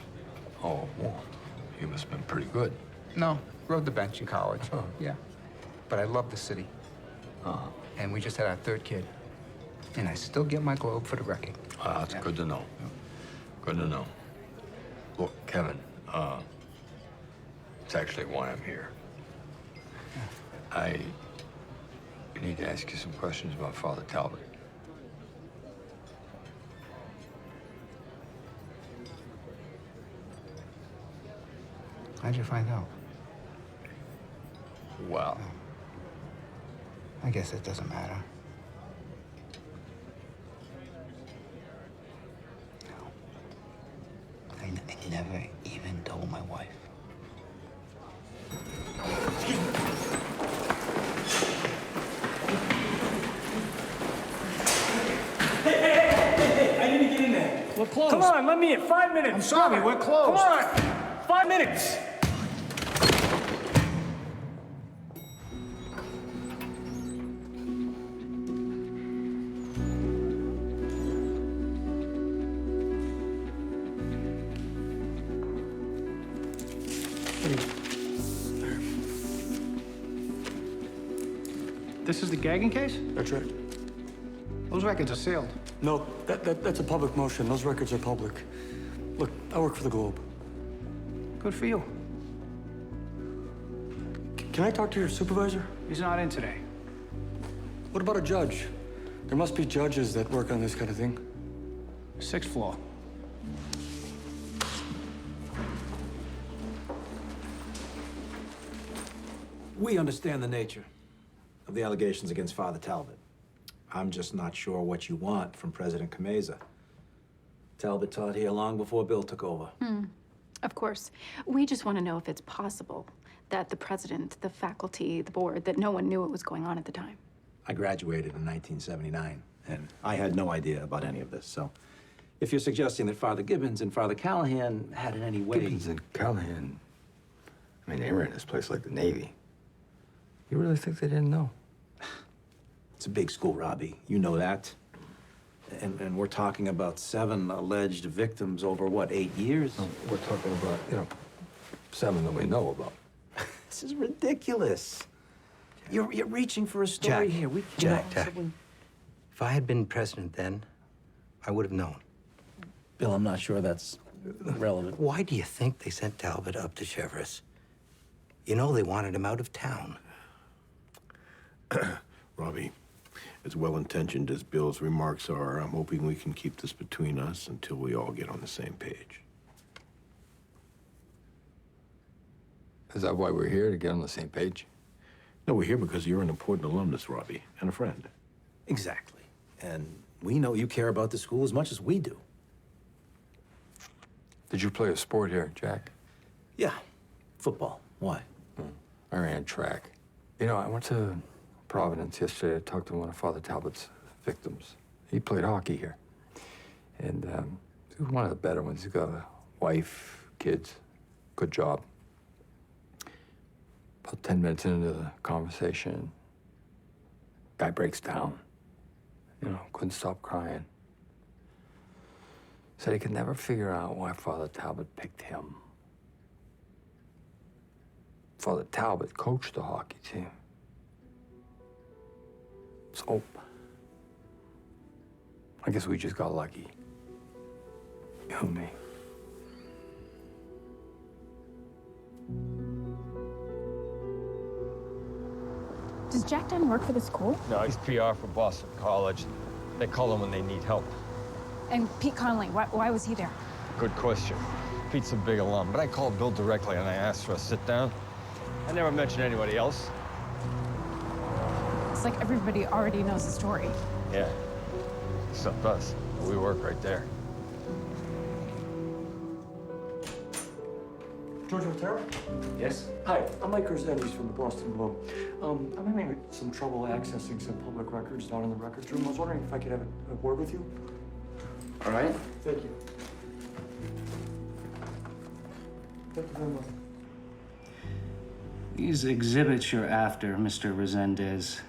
Oh, well, you must have been pretty good. No, rode the bench in college. Oh. Yeah. But I loved the city. Uh-huh. And we just had our third kid. And I still get my Globe for the wrecking. That's good to know. Good to know. Look, Kevin, it's actually why I'm here. I need to ask you some questions about Father Talbot. How'd you find out? Well, I guess it doesn't matter. I never even told my wife. Hey, I need to get in there. Look, on, let me in. 5 minutes. I'm sorry, we're closed. Come on. 5 minutes. This is the gagging case? That's right. Those records are sealed. No, that's a public motion. Those records are public. Look, I work for the Globe. Good for you. Can I talk to your supervisor? He's not in today. What about a judge? There must be judges that work on this kind of thing. 6th floor. We understand the nature of the allegations against Father Talbot. I'm just not sure what you want from President Kameza. Talbot taught here long before Bill took over. Of course. We just want to know if it's possible that the president, the faculty, the board, that no one knew what was going on at the time. I graduated in 1979, and I had no idea about any of this. So if you're suggesting that Father Gibbons and Father Callahan had in any way... Gibbons and Callahan, I mean, they ran this place like the Navy. You really think they didn't know? It's a big school, Robbie. You know that. And we're talking about 7 alleged victims over, what, 8 years? No, we're talking about, 7 that we know about. This is ridiculous. You're reaching for a story Jack, here. Jack. If I had been president then, I would have known. Bill, I'm not sure that's relevant. Why do you think they sent Talbot up to Chevres? You know they wanted him out of town. Robbie, as well-intentioned as Bill's remarks are, I'm hoping we can keep this between us until we all get on the same page. Is that why we're here, to get on the same page? No, we're here because you're an important alumnus, Robbie, and a friend. Exactly. And we know you care about the school as much as we do. Did you play a sport here, Jack? Yeah, football. Why? I ran track. I went to Providence yesterday. I talked to one of Father Talbot's victims. He played hockey here. And he was one of the better ones. He's got a wife, kids, good job. About 10 minutes into the conversation, guy breaks down. Couldn't stop crying. Said he could never figure out why Father Talbot picked him. Father Talbot coached the hockey team. So, I guess we just got lucky. You and me. Does Jack Dunn work for the school? No, he's PR for Boston College. They call him when they need help. And Pete Conley, why was he there? Good question. Pete's a big alum, but I called Bill directly and I asked for a sit-down. I never mentioned anybody else. It's like everybody already knows the story. Yeah, except us. We work right there. George Otero? Yes? Hi, I'm Mike Grzendis from the Boston Globe. I'm having some trouble accessing some public records down in the records room. I was wondering if I could have a word with you. All right. Thank you. Thank you very much. These exhibits you're after, Mr. Resendez,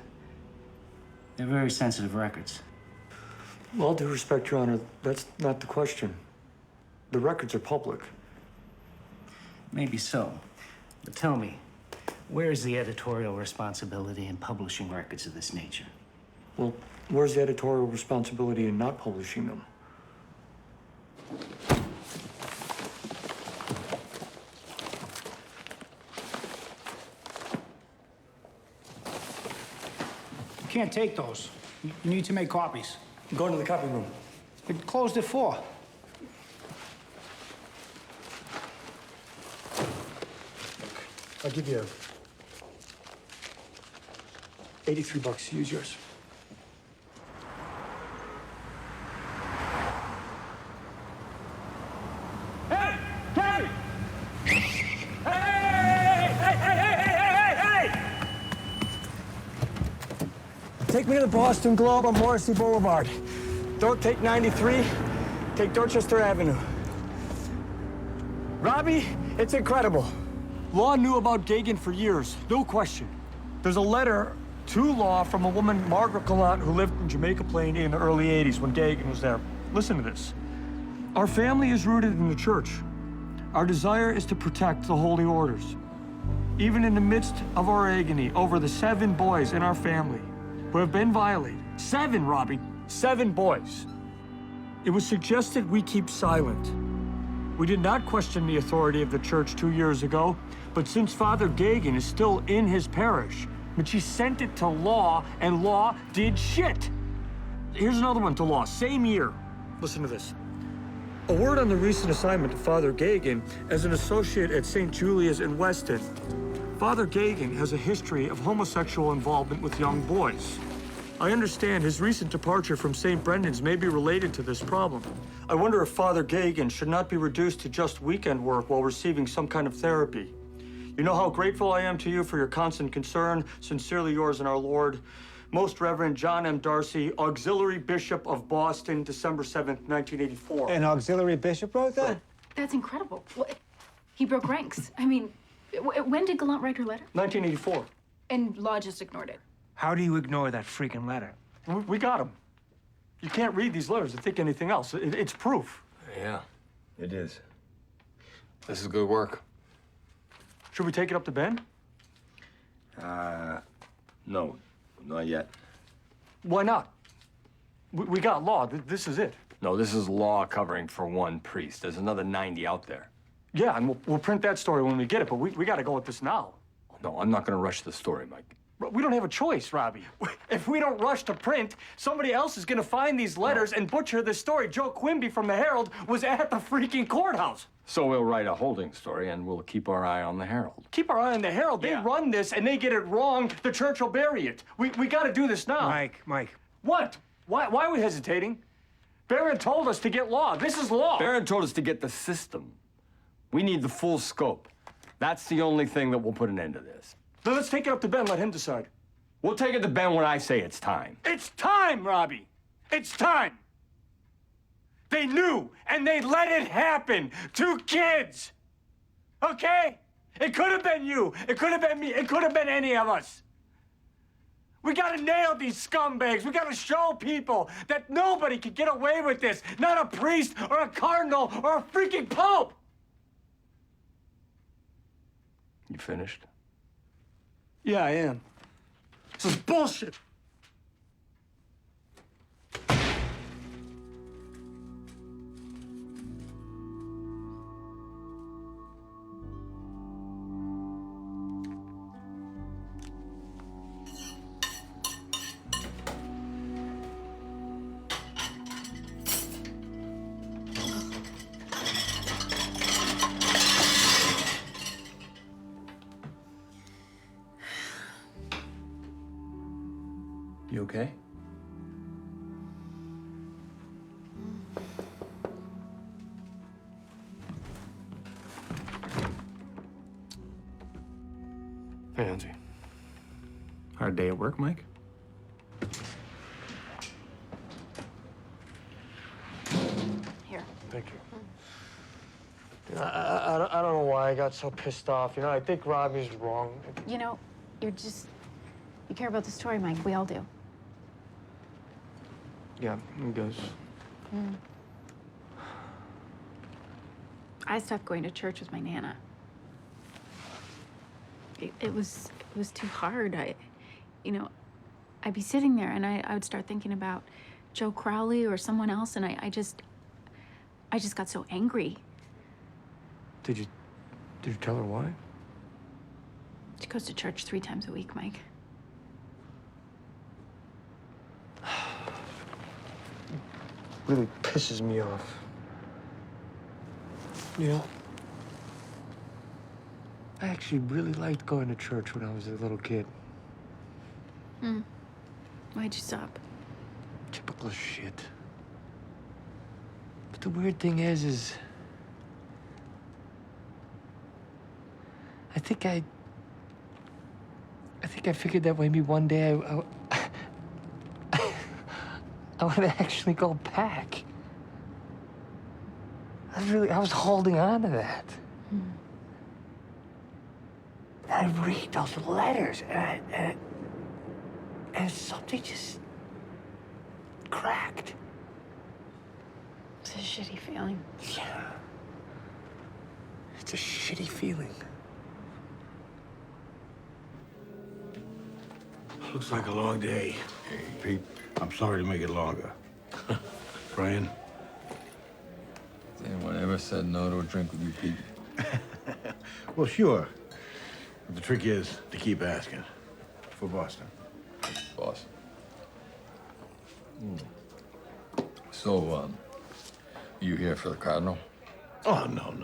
they're very sensitive records. With all due respect, Your Honor, that's not the question. The records are public. Maybe so. But tell me, where is the editorial responsibility in publishing records of this nature? Well, where's the editorial responsibility in not publishing them? You can't take those. You need to make copies. Go into the copy room. It closed at 4. I'll give you $83. Use yours. Hey! Gary! Hey! Take me to the Boston Globe on Morrissey Boulevard. Don't take 93. Take Dorchester Avenue. Robbie, it's incredible. Law knew about Gagan for years, no question. There's a letter to Law from a woman, Margaret Gallant, who lived in Jamaica Plain in the early 80s when Gagan was there. Listen to this. Our family is rooted in the church. Our desire is to protect the holy orders. Even in the midst of our agony over the 7 boys in our family who have been violated. 7, Robbie, 7 boys. It was suggested we keep silent. We did not question the authority of the church 2 years ago, but since Father Gagan is still in his parish, but she sent it to Law, and Law did shit. Here's another one to Law, same year. Listen to this. A word on the recent assignment to Father Gagan as an associate at St. Julia's in Weston. Father Gagan has a history of homosexual involvement with young boys. I understand his recent departure from St. Brendan's may be related to this problem. I wonder if Father Gagan should not be reduced to just weekend work while receiving some kind of therapy. You know how grateful I am to you for your constant concern. Sincerely yours in our Lord, Most Reverend John M. Darcy, Auxiliary Bishop of Boston, December 7th, 1984. An auxiliary bishop wrote that? That's incredible. He broke ranks. I mean, when did Gallant write her letter? 1984. And Law just ignored it. How do you ignore that freaking letter? We got him. You can't read these letters and think anything else. It's proof. Yeah, it is. This is good work. Should we take it up to Ben? No, not yet. Why not? We got Law. This is it. No, this is Law covering for one priest. There's another 90 out there. Yeah, and we'll print that story when we get it, but we got to go with this now. No, I'm not going to rush the story, Mike. We don't have a choice, Robbie. If we don't rush to print, somebody else is going to find these letters and butcher this story. Joe Quimby from the Herald was at the freaking courthouse. So we'll write a holding story, and we'll keep our eye on the Herald. Keep our eye on the Herald. They run this, and they get it wrong. The church will bury it. We got to do this now. Mike. What? Why are we hesitating? Barron told us to get Law. This is Law. Barron told us to get the system. We need the full scope. That's the only thing that will put an end to this. Then let's take it up to Ben. Let him decide. We'll take it to Ben when I say it's time. It's time, Robbie. It's time. They knew, and they let it happen. 2 kids. Okay? It could have been you. It could have been me. It could have been any of us. We gotta nail these scumbags. We gotta show people that nobody can get away with this. Not a priest or a cardinal or a freaking pope. You finished? Yeah, I am. This is bullshit. You okay? Hey, Angie. Hard day at work, Mike? Here. Thank you. I don't know why I got so pissed off. You know, I think Robbie's wrong. You know, you care about the story, Mike. We all do. Yeah, he does. I stopped going to church with my Nana. It was too hard. I'd be sitting there and I would start thinking about Joe Crowley or someone else, and I just got so angry. Did you tell her why? She goes to church 3 times a week, Mike. Really pisses me off. You know, I actually really liked going to church when I was a little kid. Why'd you stop? Typical shit. But the weird thing is I think I figured that maybe one day I would actually go back. I was holding on to that. I read those letters, and something just cracked. It's a shitty feeling. Yeah. It's a shitty feeling. Looks like a long day. Hey, Pete, I'm sorry to make it longer. Brian? Has anyone ever said no to a drink with you, Pete? Well, sure. But the trick is to keep asking. For Boston. Boston. So, you here for the Cardinal? Oh, no.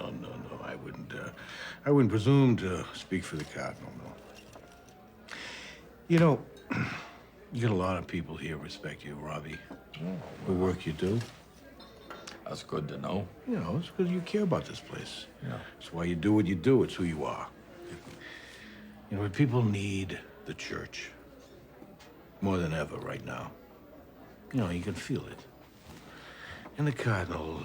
I wouldn't presume to speak for the Cardinal, no. You know, you got a lot of people here respect you, Robbie. The work you do. That's good to know. You know, it's because you care about this place. Yeah. It's why you do what you do. It's who you are. You know, people need the church more than ever right now. You know, you can feel it. And the Cardinal,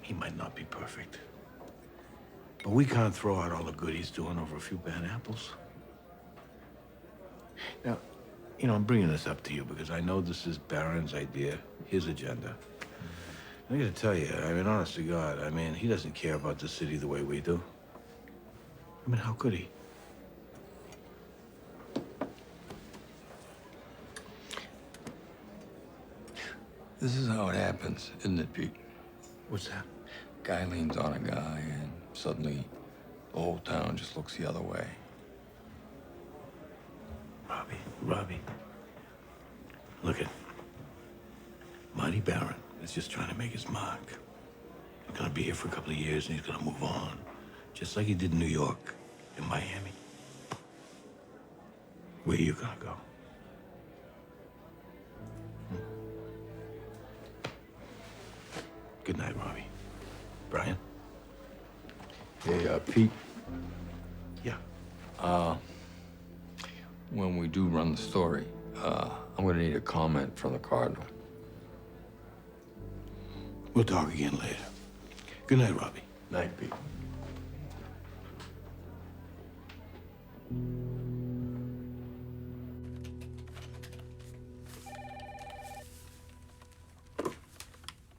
he might not be perfect. But we can't throw out all the good he's doing over a few bad apples. Now, you know, I'm bringing this up to you because I know this is Barron's idea, his agenda. And I gotta tell you, I mean, honest to God, I mean, he doesn't care about the city the way we do. I mean, how could he? This is how it happens, isn't it, Pete? What's that? Guy leans on a guy, and suddenly the whole town just looks the other way. Robbie. Look at Marty Barron is just trying to make his mark. He's gonna be here for a couple of years, and he's gonna move on, just like he did in New York, in Miami. Where are you gonna go? Good night, Robbie. Brian? Hey, Pete. Yeah. When we do run the story, I'm gonna need a comment from the Cardinal. We'll talk again later. Good night, Robbie. Night, Pete.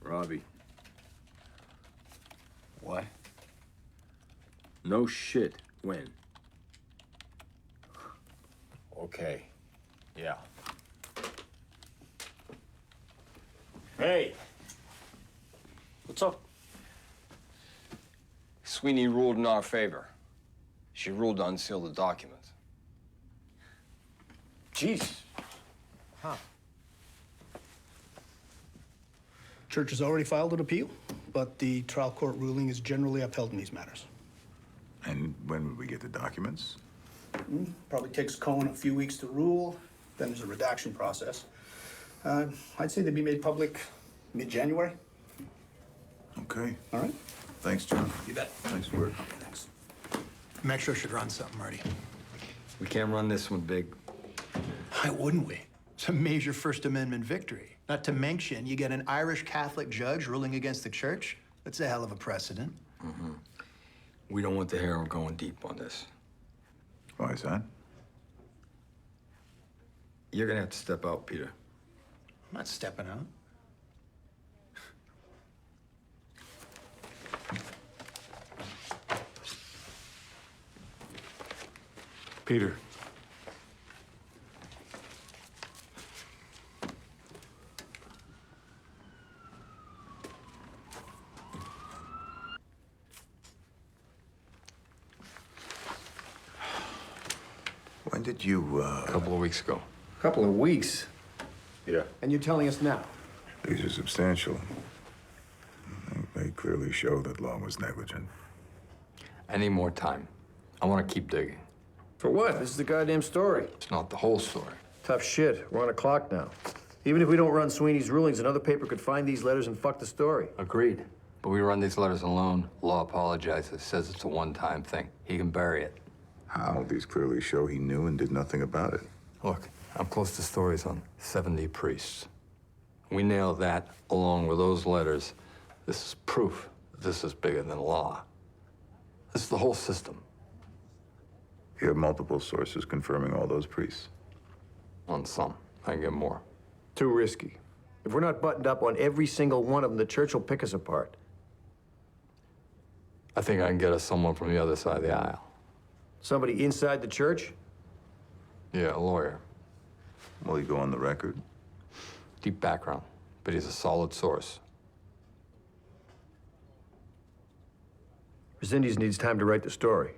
Robbie. What? No shit. When? Okay. Yeah. Hey! What's up? Sweeney ruled in our favor. She ruled to unseal the documents. Jeez. Huh. Church has already filed an appeal, but the trial court ruling is generally upheld in these matters. And when would we get the documents? Probably takes Cohen a few weeks to rule, then there's a redaction process. I'd say they'd be made public mid-January. Okay. All right. Thanks, John. You bet. Nice work. Thanks. I'm extra should run something, Marty. We can't run this one big. Why wouldn't we? It's a major First Amendment victory. Not to mention, you get an Irish Catholic judge ruling against the church. That's a hell of a precedent. Mm-hmm. We don't want the Herald going deep on this. Why is that? You're gonna have to step out, Peter. I'm not stepping out. Peter. When did you, A couple of weeks ago. Couple of weeks. Yeah. And you're telling us now? These are substantial. They clearly show that Law was negligent. I need more time. I want to keep digging. For what? This is the goddamn story. It's not the whole story. Tough shit. We're on a clock now. Even if we don't run Sweeney's rulings, another paper could find these letters and fuck the story. Agreed. But we run these letters alone. Law apologizes, says it's a one-time thing. He can bury it. How? These clearly show he knew and did nothing about it. Look, I'm close to stories on 70 priests. We nail that along with those letters. This is proof that this is bigger than law. This is the whole system. You have multiple sources confirming all those priests. On some. I can get more. Too risky. If we're not buttoned up on every single one of them, the church will pick us apart. I think I can get us someone from the other side of the aisle. Somebody inside the church? Yeah, a lawyer. Will he go on the record? Deep background, but he's a solid source. Resendiz needs time to write the story.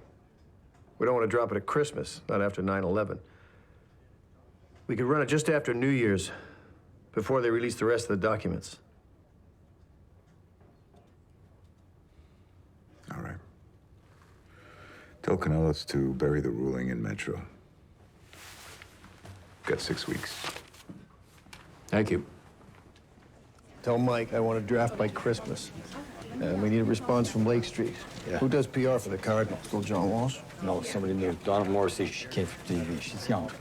We don't want to drop it at Christmas, not after 9/11. We could run it just after New Year's, before they release the rest of the documents. All right. Tell Canellis to bury the ruling in Metro. Got 6 weeks. Thank you. Tell Mike I want a draft by Christmas. And we need a response from Lake Street. Yeah. Who does PR for the Cardinals? Still John Walsh? No, somebody new. Donna Morrissey, she came from TV. She's young.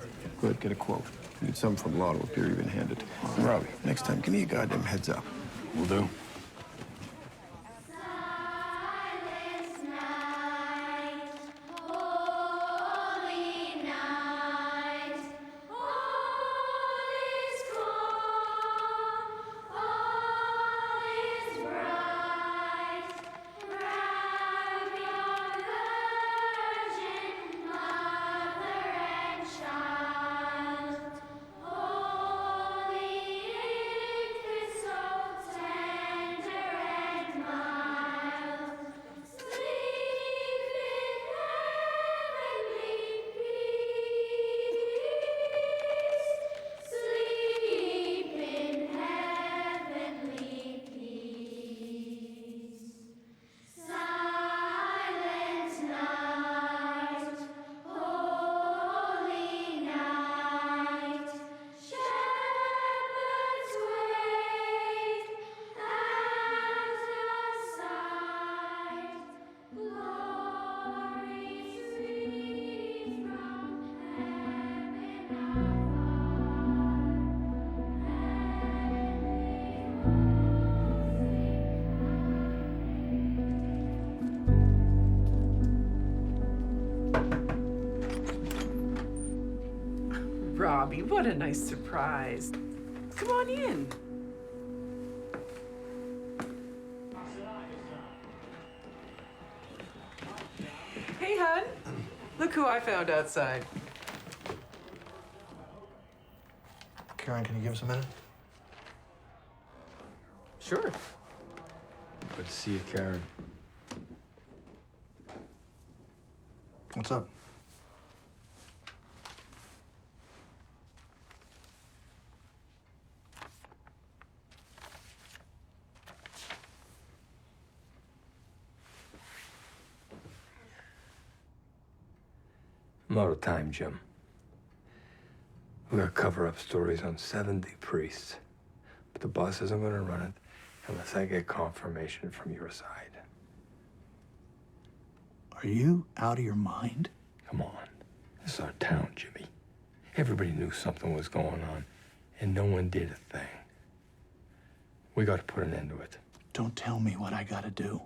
Good, get a quote. Need something from law to appear even-handed. Robbie, next time, give me a goddamn heads up. Will do. Robbie, what a nice surprise. Come on in. Hey, hon. Look who I found outside. Karen, can you give us a minute? Sure. Good to see you, Karen. What's up? I'm out of time, Jim. We're gonna cover up stories on 70 priests, but the boss isn't gonna run it unless I get confirmation from your side. Are you out of your mind? Come on. This is our town, Jimmy. Everybody knew something was going on, and no one did a thing. We gotta put an end to it. Don't tell me what I gotta do.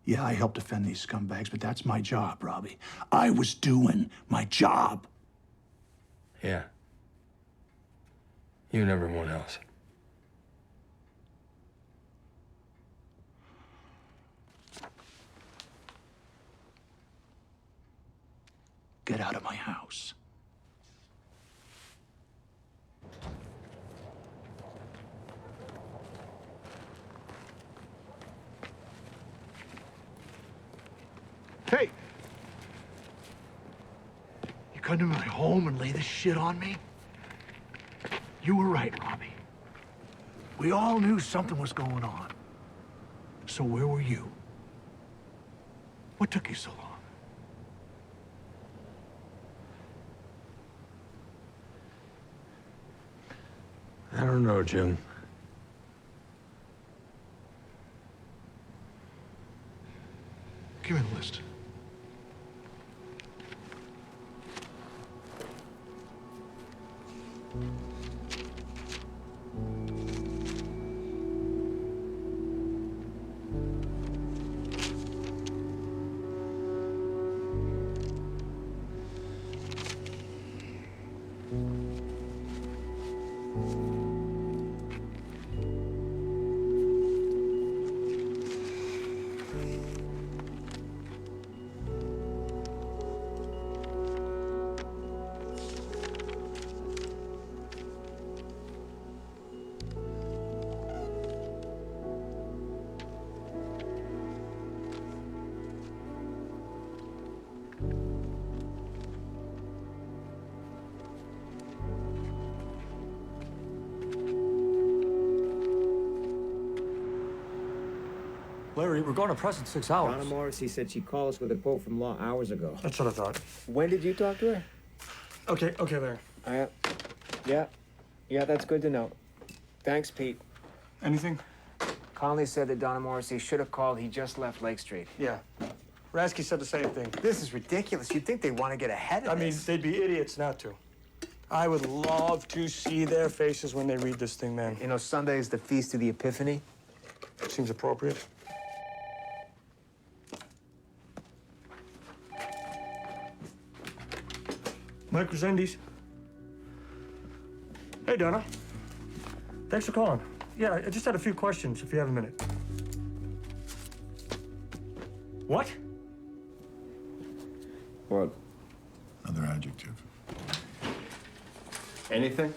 Yeah, I helped defend these scumbags, but that's my job, Robbie. I was doing my job. Yeah. You and everyone else. Get out of my house. Hey! You come to my home and lay this shit on me? You were right, Robbie. We all knew something was going on. So where were you? What took you so long? I don't know, Jim. Give me the list. we're going to press in 6 hours. Donna Morrissey said she'd call us with a quote from law hours ago. That's what I thought. When did you talk to her? Okay, Larry. Yeah, that's good to know. Thanks, Pete. Anything? Conley said that Donna Morrissey should have called. He just left Lake Street. Yeah. Rasky said the same thing. This is ridiculous. You'd think they'd want to get ahead of I mean, this. they'd be idiots not to. I would love to see their faces when they read this thing, man. You know, Sunday is the Feast of the Epiphany. Seems appropriate. Mike Resendiz. Hey, Donna. Thanks for calling. Yeah, I just had a few questions, if you have a minute. What? What? Another adjective. Anything?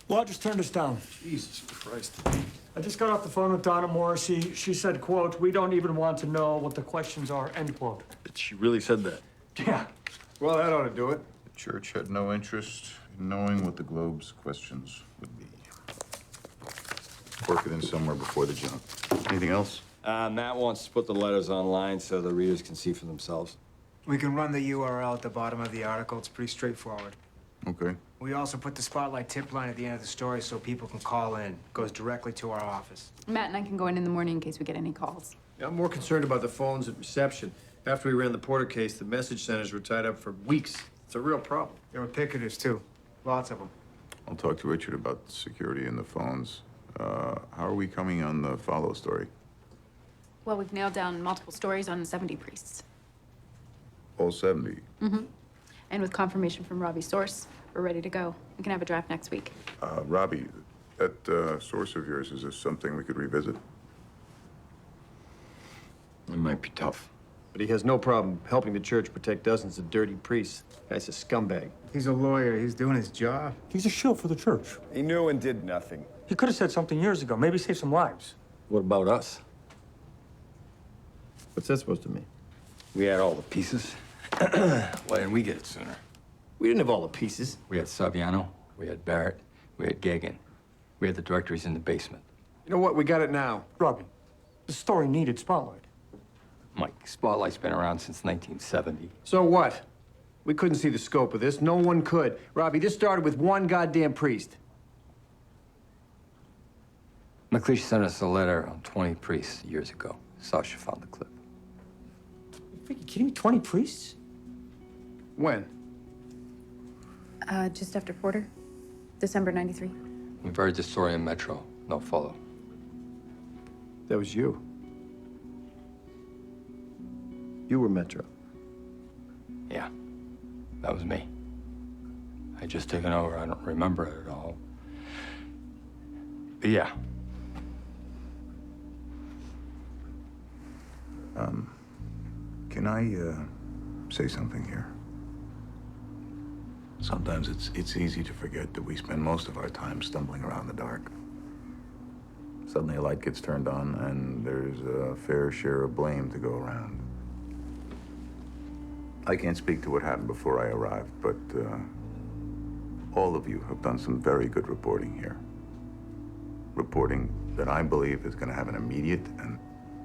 Law just turned us down. Jesus Christ. I just got off the phone with Donna Morrissey. She said, quote, "We don't even want to know what the questions are," end quote. She really said that? Yeah. Well, that ought to do it. The church had no interest in knowing what the Globe's questions would be. Work it in somewhere before the jump. Anything else? Matt wants to put the letters online so the readers can see for themselves. We can run the URL at the bottom of the article. It's pretty straightforward. Okay. We also put the spotlight tip line at the end of the story so people can call in. It goes directly to our office. Matt and I can go in the morning in case we get any calls. I'm more concerned about the phones at reception. After we ran the Porter case, the message centers were tied up for weeks. It's a real problem. There were picketers, too. Lots of them. I'll talk to Richard about the security and the phones. How are we coming on the follow story? Well, we've nailed down multiple stories on 70 priests. All 70. Mm-hmm. And with confirmation from Robbie's source, we're ready to go. We can have a draft next week. Robbie, that source of yours, is this something we could revisit? It might be tough. But he has no problem helping the church protect dozens of dirty priests. Guy's a scumbag. He's a lawyer. He's doing his job. He's a shield for the church. He knew and did nothing. He could have said something years ago, maybe save some lives. What about us? What's that supposed to mean? We had all the pieces. Why didn't we get it sooner? We didn't have all the pieces. We had Saviano, we had Barrett, we had Gagan. We had the directories in the basement. You know what? We got it now. Robbie, the story needed spotlight. Mike, Spotlight's been around since 1970. So what? We couldn't see the scope of this. No one could. Robbie, this started with one goddamn priest. McLeish sent us a letter on 20 priests years ago. Sasha found the clip. Are you kidding me? 20 priests? When? Just after Porter, December '93. We buried the story in Metro. No follow. That was you. You were Metro. Yeah, that was me. I just taken over. I don't remember it at all. But yeah. Can I say something here? Sometimes it's easy to forget that we spend most of our time stumbling around in the dark. Suddenly a light gets turned on and there's a fair share of blame to go around. I can't speak to what happened before I arrived, but all of you have done some very good reporting here. Reporting that I believe is going to have an immediate and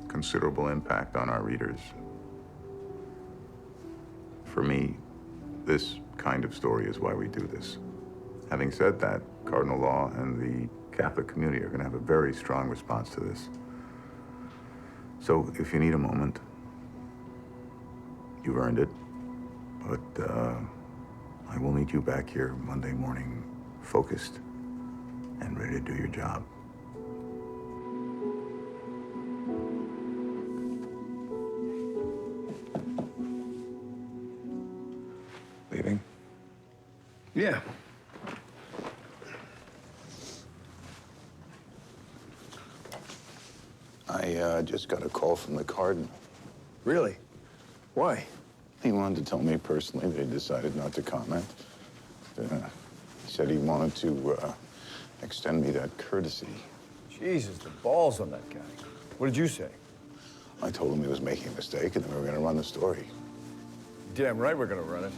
considerable impact on our readers. For me, this kind of story is why we do this. Having said that, Cardinal Law and the Catholic community are going to have a very strong response to this. So if you need a moment, you've earned it. But I will meet you back here Monday morning, focused and ready to do your job. Leaving? Yeah. I just got a call from the Cardinal. Really? Why? He wanted to tell me personally that he decided not to comment. He said he wanted to extend me that courtesy. Jesus, the balls on that guy. What did you say? I told him he was making a mistake and then we were going to run the story. Damn right we're gonna run it.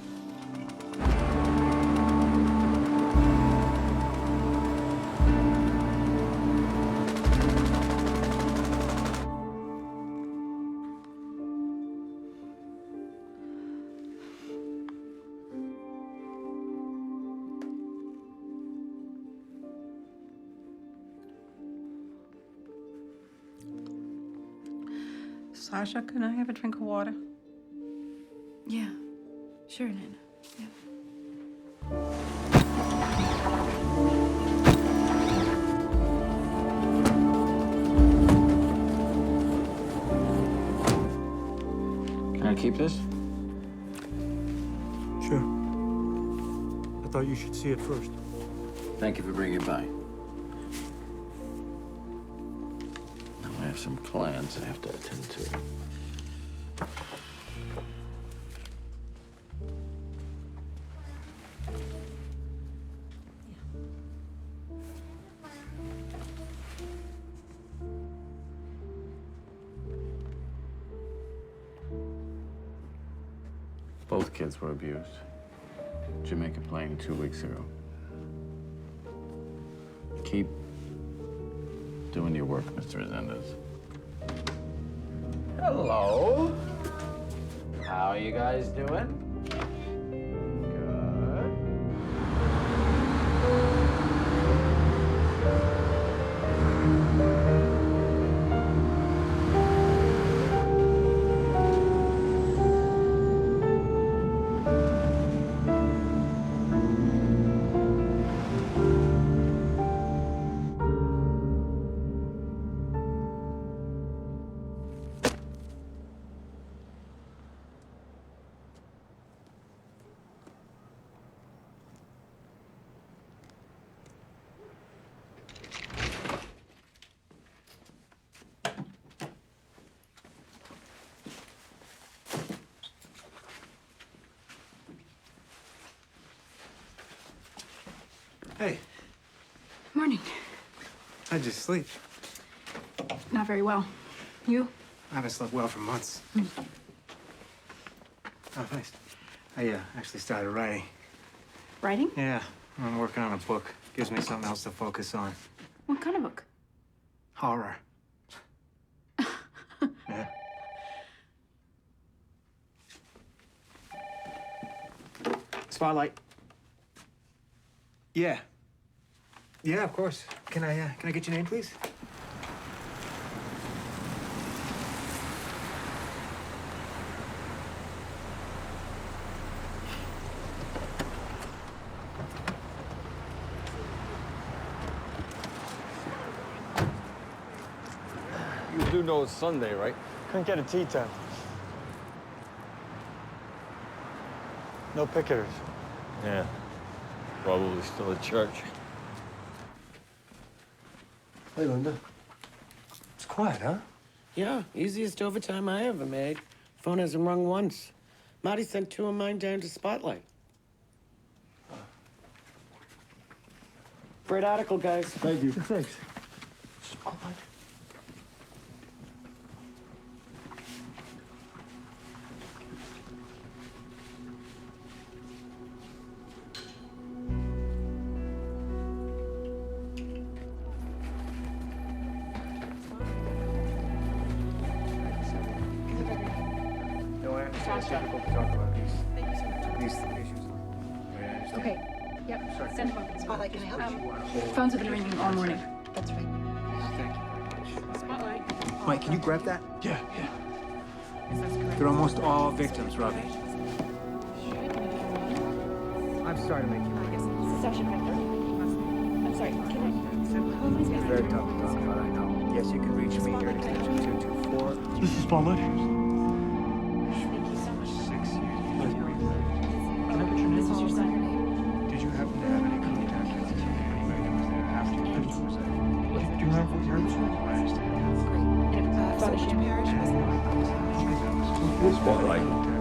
Sasha, can I have a drink of water? Yeah, sure, Nana. Yeah. Can I keep this? Sure. I thought you should see it first. Thank you for bringing it by. Now I have some plans I have to attend to. Both kids were abused. Jamaica Plain 2 weeks ago. Keep doing your work, Mr. Resendez. Hello. How are you guys doing? Hey, Morning. how'd you sleep? Not very well. You? I haven't slept well for months. Oh, thanks. I actually started writing. Writing? Yeah, I'm working on a book. Gives me something else to focus on. What kind of book? Horror. Yeah. Spotlight. Yeah. Yeah, of course. Can I get your name, please? You do know it's Sunday, right? Couldn't get a tea tent. No picketers. Yeah. Probably still at church. Hey, Linda. It's quiet, huh? Yeah, easiest overtime I ever made. Phone hasn't rung once. Marty sent 2 of mine down to Spotlight. Great article, guys. Thank you. Thanks. Spotlight. No, I understand it's difficult to talk about these issues. Okay. Yep. Sorry. Send them over. Spotlight, can I help you? Phones have been ringing all morning. That's right. Thank you. Spotlight. Mike, can you grab that? Yeah. They're almost all victims, Robbie. I'm sorry to make you wait. Sasha Becker. I'm sorry. Can I? It's very tough to talk about, I know. Yes, you can reach me here at extension 224. This is Spotlight. Thank you so much. 6 years. Can I put your name? This is your son. Did you happen to have any contact with anybody that was there after you left? Was that? Do you remember what you heard? I understand. Great. And if Father Shane Parish was Spotlight.